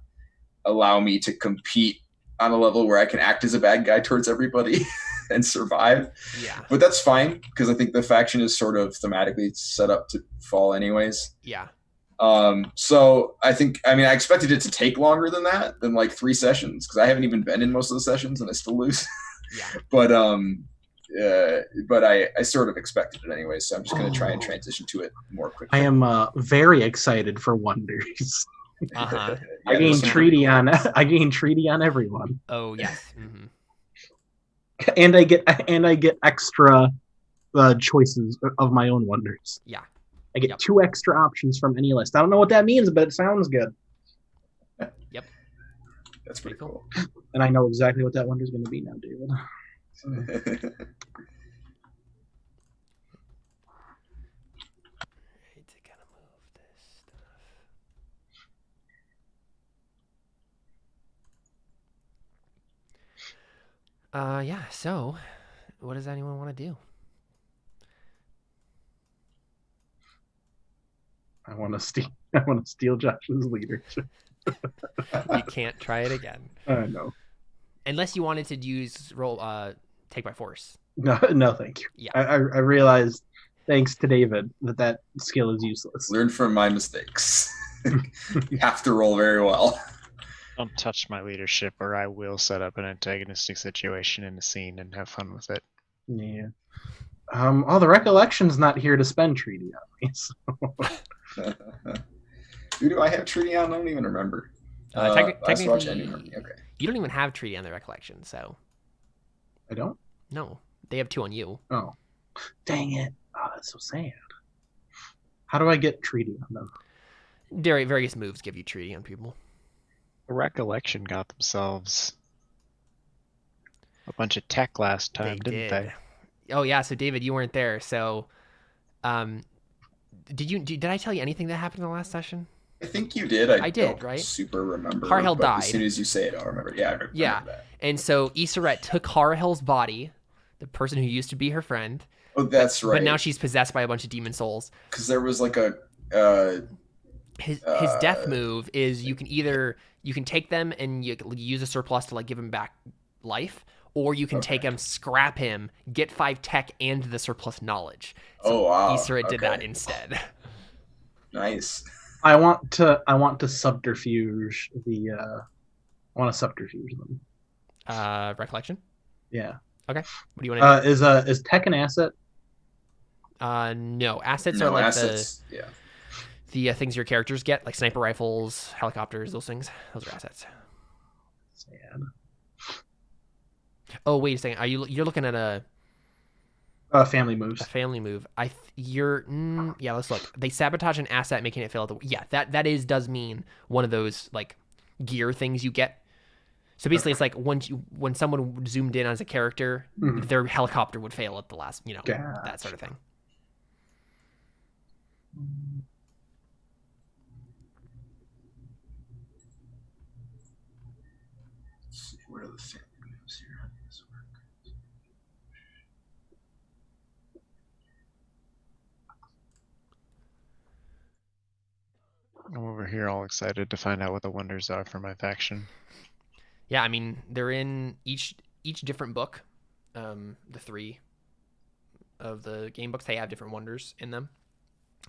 allow me to compete on a level where I can act as a bad guy towards everybody and survive. Yeah. But that's fine, because I think the faction is sort of thematically set up to fall anyways. Yeah. So I expected it to take longer than that, than like 3 sessions, because I haven't even been in most of the sessions and I still lose. Yeah. But I sort of expected it anyway, so I'm just going to try and transition to it more quickly. I am very excited for Wonders. Uh-huh. I gain treaty on everyone. Oh yes. Mm-hmm. And I get extra choices of my own Wonders. Yeah. I get 2 extra options from any list. I don't know what that means, but it sounds good. Yep. That's pretty cool. And I know exactly what that Wonder is going to be now, David. Yeah, so what does anyone want to do? I want to steal Josh's leadership. You can't try it again. No. Unless you wanted to use take by force. No, thank you. Yeah. I realized, thanks to David, that skill is useless. Learn from my mistakes. You have to roll very well. Don't touch my leadership, or I will set up an antagonistic situation in the scene and have fun with it. Yeah. The recollection's not here to spend treaty on me. So. Who do I have treaty on? I don't even remember. Technically, okay. You don't even have treaty on the recollection, so. I don't? No, they have 2 on you. Oh, dang it! Oh, that's so sad. How do I get treaty on them? Various moves give you treaty on people. The recollection got themselves a bunch of tech last time, didn't they? Oh yeah, so David, you weren't there. So, did I tell you anything that happened in the last session? I think you did. I did, don't right? Super remember. Harhel died. As soon as you say it, I'll remember. Yeah, I remember that. And so Iseret took Harhel's body, the person who used to be her friend. Oh, that's right. But now she's possessed by a bunch of demon souls. Because there was like a. His death move is you can take them and you use a surplus to like give him back life, or you can take him, scrap him, get 5 tech and the surplus knowledge. So wow! Iseret did that instead. Nice. I want to subterfuge the. I want to subterfuge them. Recollection. Yeah. Okay. What do you want to do? Is tech an asset? No. Assets are like assets, the things your characters get, like sniper rifles, helicopters, those things. Those are assets. Sad. Oh, wait a second. You're looking at a family moves. A family move. Yeah, let's look. They sabotage an asset, making it fail at the. Yeah, that does mean one of those like gear things you get. So basically, it's like when someone zoomed in as a character, their helicopter would fail at the last, that sort of thing. Let's see, what are the family moves here? How does this work? I'm over here all excited to find out what the wonders are for my faction. Yeah, I mean, they're in each different book. The 3 of the game books, they have different wonders in them.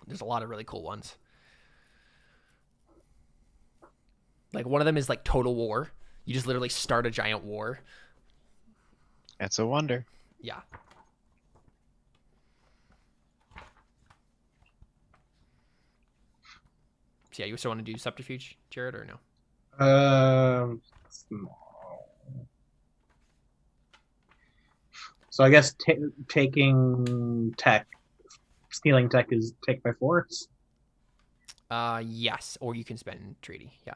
There's a lot of really cool ones. Like one of them is like Total War. You just literally start a giant war. That's a wonder. Yeah. So yeah, you still want to do subterfuge, Jared, or no? So I guess taking tech, stealing tech is take by force. Yes, or you can spend treaty. Yeah.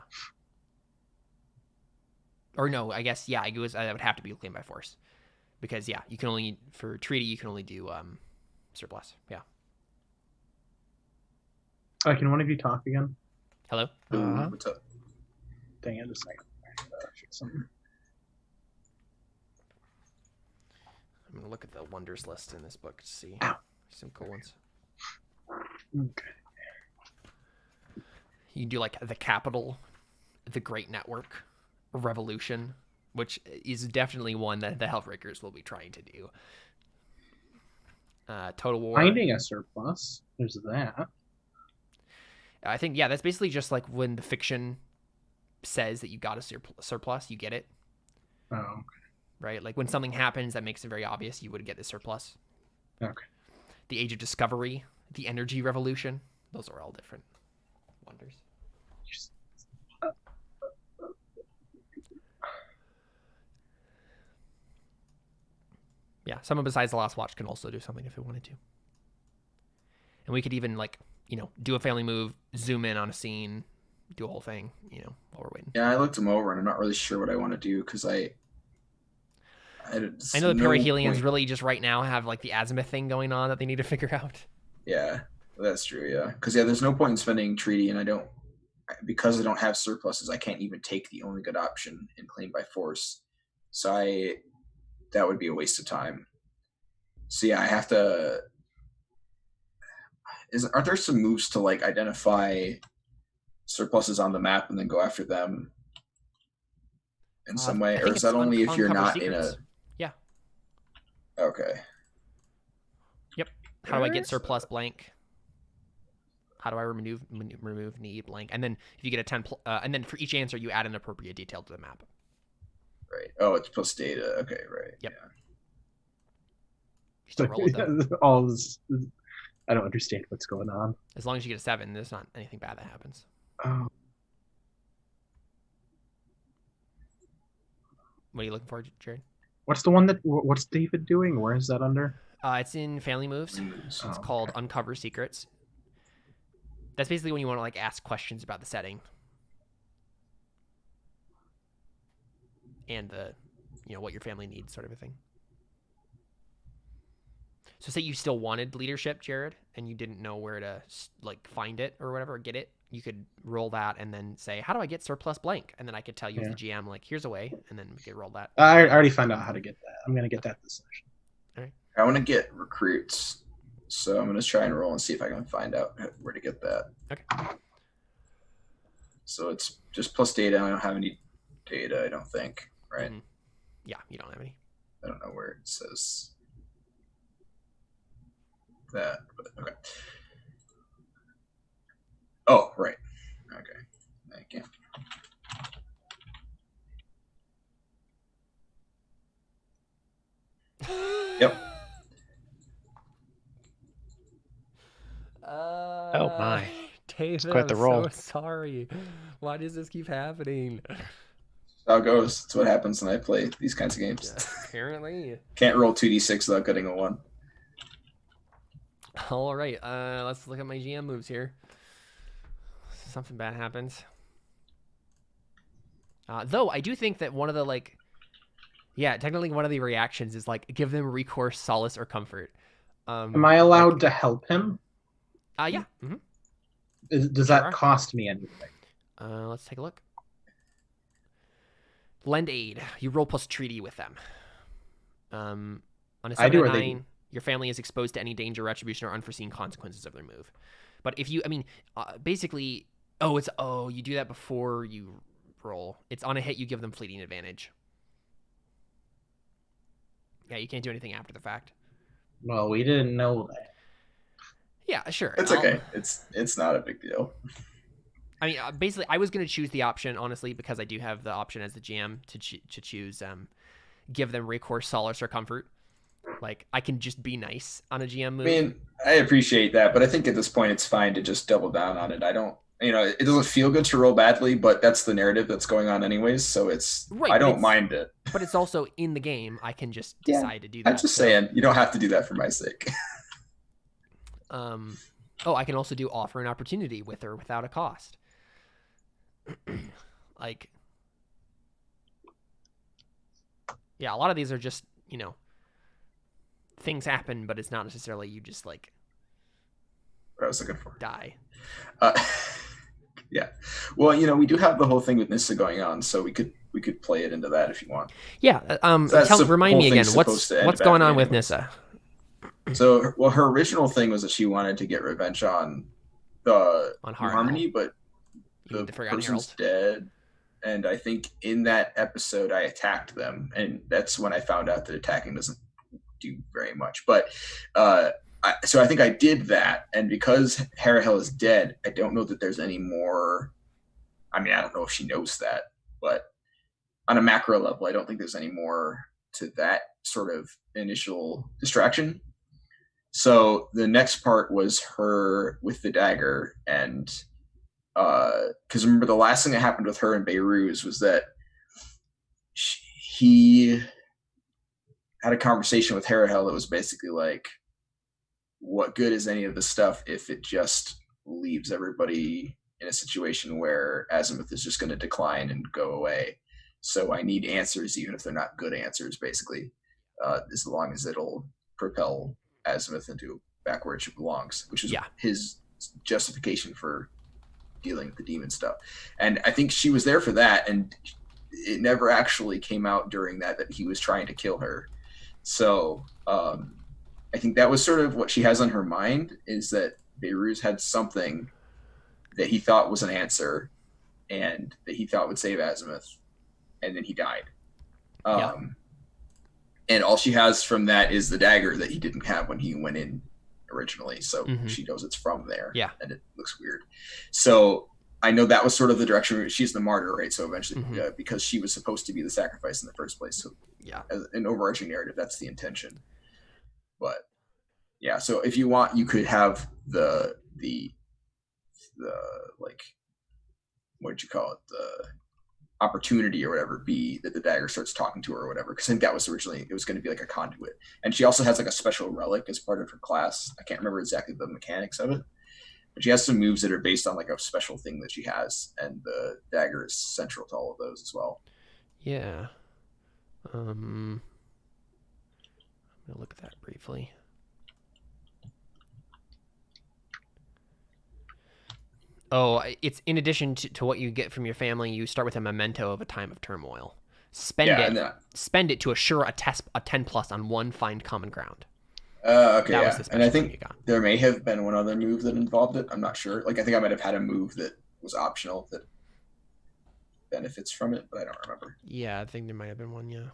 Or no, I guess that would have to be claimed by force, because you can only for treaty you can only do surplus. Yeah. Can one of you talk again? Hello. What's up? Dang it! Just a second. Fix something. I'm gonna look at the wonders list in this book to see some cool ones. Okay. You can do like the capital, the great network, revolution, which is definitely one that the Hellbreakers will be trying to do. Total war. Finding a surplus. There's that. I think, yeah, that's basically just like when the fiction says that you got a surplus, you get it. Oh, okay. Right? Like when something happens that makes it very obvious, you would get the surplus. Okay. The Age of Discovery, the Energy Revolution, those are all different wonders. Yeah, someone besides the Last Watch can also do something if it wanted to. And we could even, like, you know, do a family move, zoom in on a scene, do a whole thing, you know, while we're waiting. Yeah, I looked them over and I'm not really sure what I want to do because I know the perihelions really just right now have like the azimuth thing going on that they need to figure out. Yeah, that's true. Yeah, because there's no point in spending treaty, and because I don't have surpluses, I can't even take the only good option in claim by force. So that would be a waste of time. So yeah, I have to. Aren't there some moves to like identify surpluses on the map and then go after them in some way, or is that only if you're not secrets. In a? Yeah. Okay. Yep. How do I get surplus blank? How do I remove need blank? And then if you get a 10, and then for each answer you add an appropriate detail to the map. Right. Oh, it's plus data. Okay. Right. Yep. Yeah. You still roll it though. All this, I don't understand what's going on. As long as you get a 7, there's not anything bad that happens. Oh. What are you looking for, Jared? What's the one what's David doing? Where is that under? It's in Family Moves. It's called Uncover Secrets. That's basically when you want to like ask questions about the setting and the, you know, what your family needs, sort of a thing. So say you still wanted leadership, Jared, and you didn't know where to like find it or whatever, or get it. You could roll that and then say, how do I get surplus blank? And then I could tell you as the GM, like, here's a way, and then we could roll that. I already found out how to get that. I'm going to get that this session. All right. I want to get recruits, so I'm going to try and roll and see if I can find out where to get that. Okay. So it's just plus data. I don't have any data, I don't think, right? Mm-hmm. Yeah, you don't have any. I don't know where it says that, but okay. Oh, right. Okay. Thank you. Yep. Oh my. David, it's quite the roll. I'm so sorry. Why does this keep happening? How it goes. That's what happens when I play these kinds of games. Yeah, apparently. Can't roll 2d6 without getting a 1. All right. Let's look at my GM moves here. Something bad happens. Though I do think that one of the technically one of the reactions is like give them recourse, solace, or comfort. Am I allowed to help him? Yeah. Mm-hmm. Does that cost me anything? Let's take a look. Lend aid. You roll plus treaty with them. On a 7 or 9, your family is exposed to any danger, retribution, or unforeseen consequences of their move. But if you, basically, you do that before you roll. It's on a hit, you give them fleeting advantage. Yeah, you can't do anything after the fact. Well, we didn't know that. Yeah, sure. It's okay. It's not a big deal. I mean, basically, I was going to choose the option, honestly, because I do have the option as the GM to choose give them recourse, solace, or comfort. Like, I can just be nice on a GM move. I mean, I appreciate that, but I think at this point it's fine to just double down on it. I don't, it doesn't feel good to roll badly, but that's the narrative that's going on anyways, so I don't mind it. But it's also in the game. I can just decide to do that. I'm just saying, you don't have to do that for my sake. I can also do offer an opportunity with or without a cost. Like, yeah, a lot of these are just, things happen, but it's not necessarily you just like what I was looking for. Die. Yeah. Well, we do have the whole thing with Nissa going on, so we could play it into that if you want. Yeah. Remind me again. What's going on with Nissa? So, well, her original thing was that she wanted to get revenge on Harmony, but the person's dead. And I think in that episode, I attacked them, and that's when I found out that attacking doesn't do very much. But so I think I did that, and because Harahel is dead, I don't know that there's any more. I mean, I don't know if she knows that, but on a macro level, I don't think there's any more to that sort of initial distraction. So the next part was her with the dagger, and because remember the last thing that happened with her in Beirut was that he had a conversation with Harahel that was basically like, what good is any of this stuff if it just leaves everybody in a situation where Azimuth is just going to decline and go away? So I need answers, even if they're not good answers, basically, as long as it'll propel Azimuth into back where it belongs, which is his justification for dealing with the demon stuff. And I think she was there for that, and it never actually came out during that he was trying to kill her. So I think that was sort of what she has on her mind, is that Beirut had something that he thought was an answer and that he thought would save Azimuth, and then he died. And all she has from that is the dagger that he didn't have when he went in originally. So she knows it's from there. Yeah. And it looks weird. So I know that was sort of the direction. She's the martyr, right? So eventually, because she was supposed to be the sacrifice in the first place. So as an overarching narrative, that's the intention. But yeah, so if you want, you could have the like, what'd you call it? The opportunity or whatever be that the dagger starts talking to her or whatever, because I think that was originally, it was going to be like a conduit. And she also has like a special relic as part of her class. I can't remember exactly the mechanics of it, but she has some moves that are based on like a special thing that she has, and the dagger is central to all of those as well. Yeah. I'm gonna look at that briefly. Oh, it's in addition to what you get from your family, you start with a memento of a time of turmoil. Spend it to assure a 10+ on one find common ground. Okay, that was the special, and I think there may have been one other move that involved it. I'm not sure. Like, I think I might have had a move that was optional that benefits from it, but I don't remember. Yeah, I think there might have been one, yeah.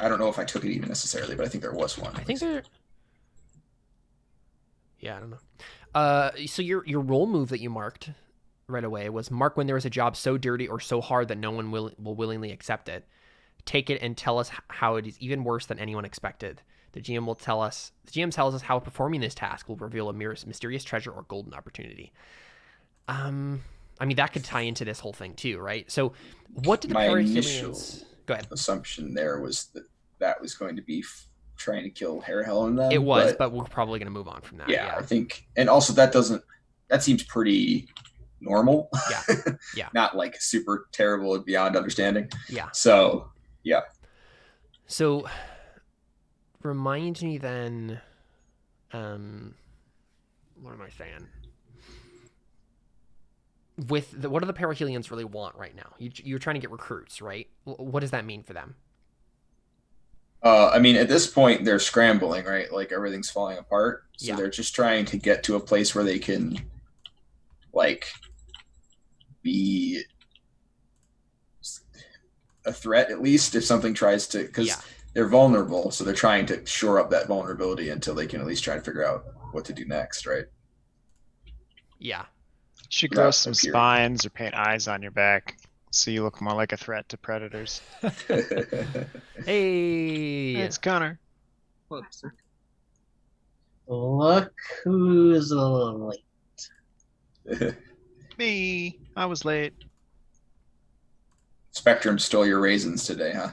I don't know if I took it even necessarily, but I think there was one. I think there... Yeah, I don't know. So your role move that you marked right away was mark when there is a job so dirty or so hard that no one will willingly accept it. Take it and tell us how it is even worse than anyone expected. The GM tells us how performing this task will reveal a mysterious treasure or golden opportunity. I mean, that could tie into this whole thing too, right? So what did the Parathelians... Go ahead. Assumption there was that was going to be trying to kill Harahel and them. It was, but we're probably going to move on from that. Yeah, I think, and also that seems pretty normal. Yeah. Not like super terrible and beyond understanding. Yeah. So, yeah. So, remind me then, what am I saying? What do the Parahelians really want right now? You're trying to get recruits, right? What does that mean for them? I mean, at this point, they're scrambling, right? Like, everything's falling apart. So they're just trying to get to a place where they can, like, be a threat, at least, if something tries to... Because they're vulnerable, so they're trying to shore up that vulnerability until they can at least try to figure out what to do next, right? Yeah. You should grow some spines or paint eyes on your back, so you look more like a threat to predators. Hey, it's Connor. Whoops. Look who's late. Me. I was late. Spectrum stole your raisins today, huh?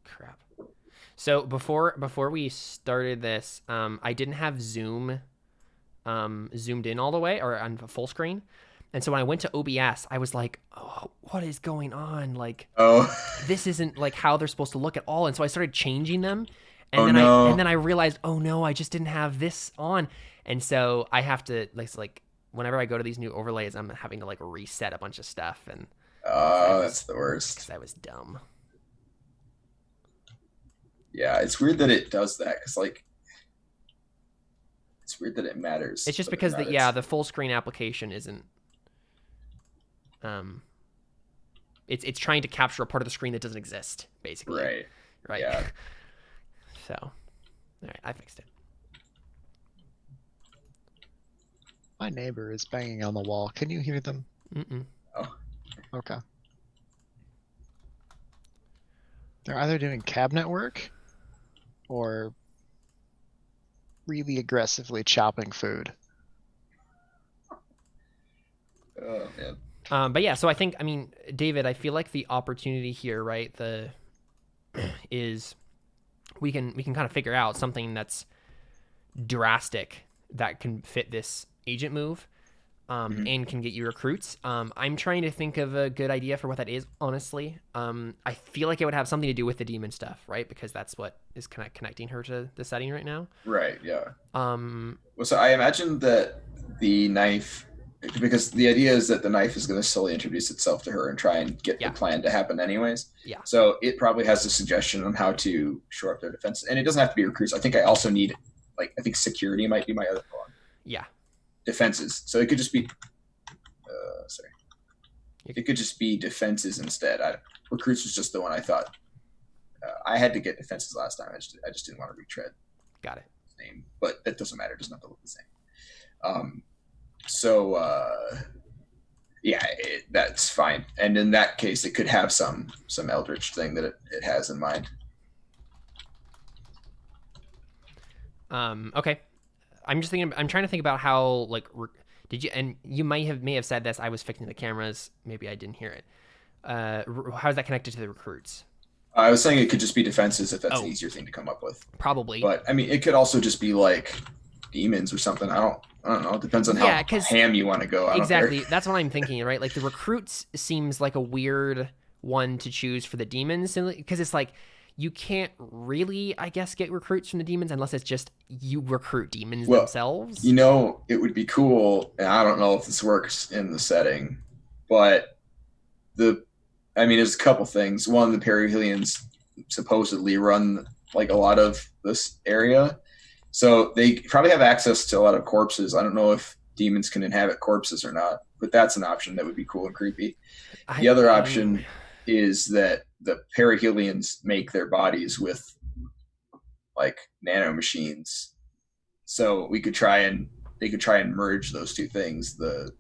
Crap. So before we started this, I didn't have Zoom zoomed in all the way or on full screen. And so when I went to OBS, I was like, oh, what is going on? Like, this isn't like how they're supposed to look at all. And so I started changing them. And Oh, then no. and then I realized, oh no, I just didn't have this on. And so I have to like whenever I go to these new overlays, I'm having to like reset a bunch of stuff, and That's the worst. because I was dumb. Yeah, it's weird that it does that because like it's weird that it matters. It's just whether or because not the full screen application isn't it's trying to capture a part of the screen that doesn't exist, basically. Right. Yeah. So, all right, I fixed it. My neighbor is banging on the wall. Can you hear them? Mm-mm. Oh. Okay. They're either doing cabinet work or really aggressively chopping food. Oh man. But yeah, so I think, I mean, David, I feel like the opportunity here, right, is we can kind of figure out something that's drastic that can fit this agent move, and can get you recruits. I'm trying to think of a good idea for what that is, honestly. I feel like it would have something to do with the demon stuff, right? Because that's what is connecting her to the setting right now. Right. Yeah. Well, so I imagine that the knife, because the idea is that the knife is going to slowly introduce itself to her and try and get the plan to happen anyways. Yeah. So it probably has a suggestion on how to shore up their defense, and it doesn't have to be recruits. I think I also need, like, I think security might be my other one. Yeah. Defenses. So it could just be, it could just be defenses instead. Recruits was just the one I thought. I had to get defenses last time. I just didn't want to retread. Got it. Name, but that doesn't matter. It doesn't have to look the same. Yeah, that's fine. And in that case, it could have some eldritch thing that it has in mind. Okay. I'm trying to think about how, like, did you, and you may have said this, I was fixing the cameras, maybe I didn't hear it. How is that connected to the recruits? I was saying it could just be defenses if that's the easier thing to come up with. Probably. But I mean, it could also just be like demons or something. I don't know. It depends on how ham you want to go. Exactly. That's what I'm thinking, right? Like, the recruits seems like a weird one to choose for the demons, because it's like, you can't really, I guess, get recruits from the demons unless it's just you recruit demons themselves. You know, it would be cool, and I don't know if this works in the setting, but there's a couple things. One, the perihelions supposedly run like a lot of this area, so they probably have access to a lot of corpses. I don't know if demons can inhabit corpses or not, but that's an option that would be cool and creepy. The other option is that the perihelions make their bodies with like nanomachines, so they could try and merge those two things: the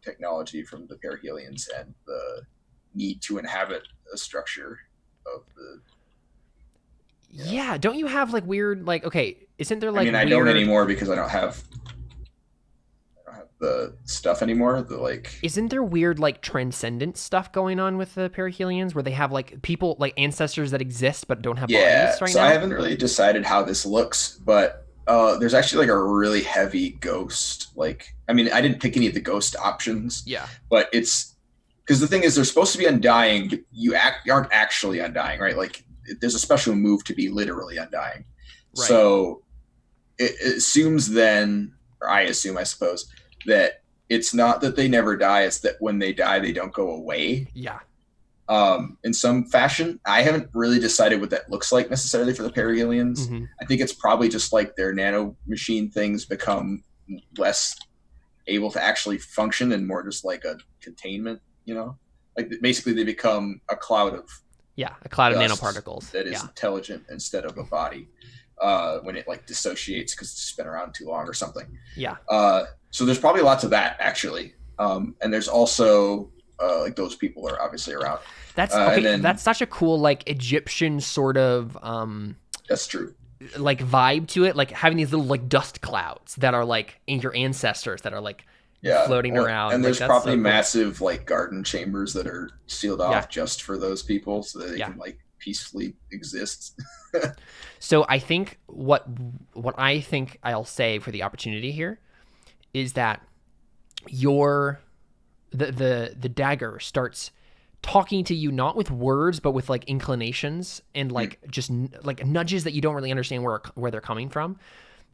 technology from the perihelions and the need to inhabit a structure of the. Yeah, don't you have like weird, like, okay, isn't there like? I don't anymore because I don't have the stuff anymore. Isn't there weird like transcendent stuff going on with the perihelions where they have like people, like ancestors that exist but don't have bodies right now? I haven't really decided how this looks, but there's actually like a really heavy ghost. Like, I didn't pick any of the ghost options. Yeah. But it's because the thing is, they're supposed to be undying, but you aren't actually undying, right? Like, there's a special move to be literally undying. Right. So it assumes then, or I assume, I suppose, that it's not that they never die, it's that when they die, they don't go away. Yeah. In some fashion. I haven't really decided what that looks like necessarily for the perihelions. Mm-hmm. I think it's probably just like their nano machine things become less able to actually function and more just like a containment, like basically they become a cloud of nanoparticles that is intelligent instead of a body when it like dissociates because it's been around too long or something. Yeah. So there's probably lots of that actually, and there's also like those people are obviously around. That's okay. That's such a cool like Egyptian sort of that's true, like vibe to it, like having these little like dust clouds that are like your ancestors that are like floating around. And there's probably massive like garden chambers that are sealed off just for those people so that they can like peacefully exist. So I think what I think I'll say for the opportunity here is that the dagger starts talking to you not with words but with like inclinations and like just like nudges that you don't really understand where they're coming from.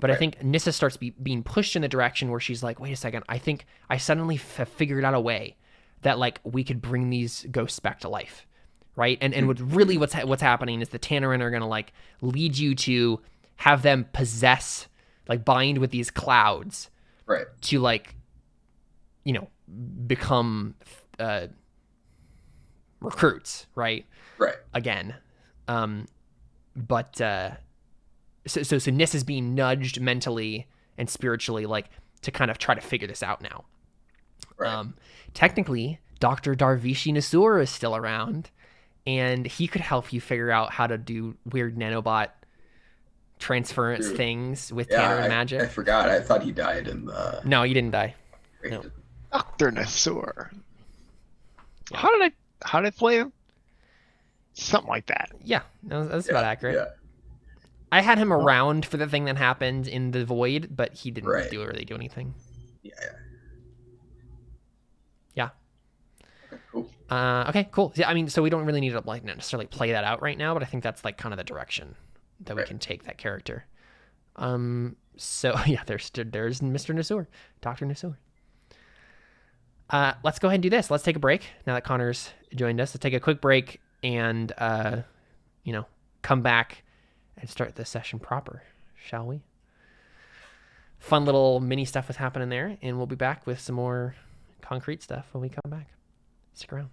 But I think Nissa starts being pushed in the direction where she's like, wait a second, I think I suddenly have figured out a way that like we could bring these ghosts back to life, right? And what's happening is the Tannerin are gonna like lead you to have them possess, like bind with these clouds, Right. to like, you know, become recruits, right? Right. Again, but so Nissa's being nudged mentally and spiritually, like to kind of try to figure this out now. Right. Technically, Dr. Darvishi Nasur is still around, and he could help you figure out how to do weird nanobot transference things with Tannerin magic. I forgot. I thought he died in the. No, he didn't die. No. Dr. Nasur. How did I play him? Something like that. Yeah, that's about accurate. Yeah. I had him around for the thing that happened in the void, but he didn't really do anything. Yeah. Yeah. Okay, cool. Okay, cool. Yeah, I mean, so we don't really need to like necessarily play that out right now, but I think that's like kind of the direction that we can take that character. So yeah, there's Mr. Nasur, Dr. Nasur. Let's go ahead and do this. Let's take a break now that Connor's joined us. Let's take a quick break and come back and start the session proper, shall we? Fun little mini stuff was happening there, and we'll be back with some more concrete stuff when we come back. Stick around.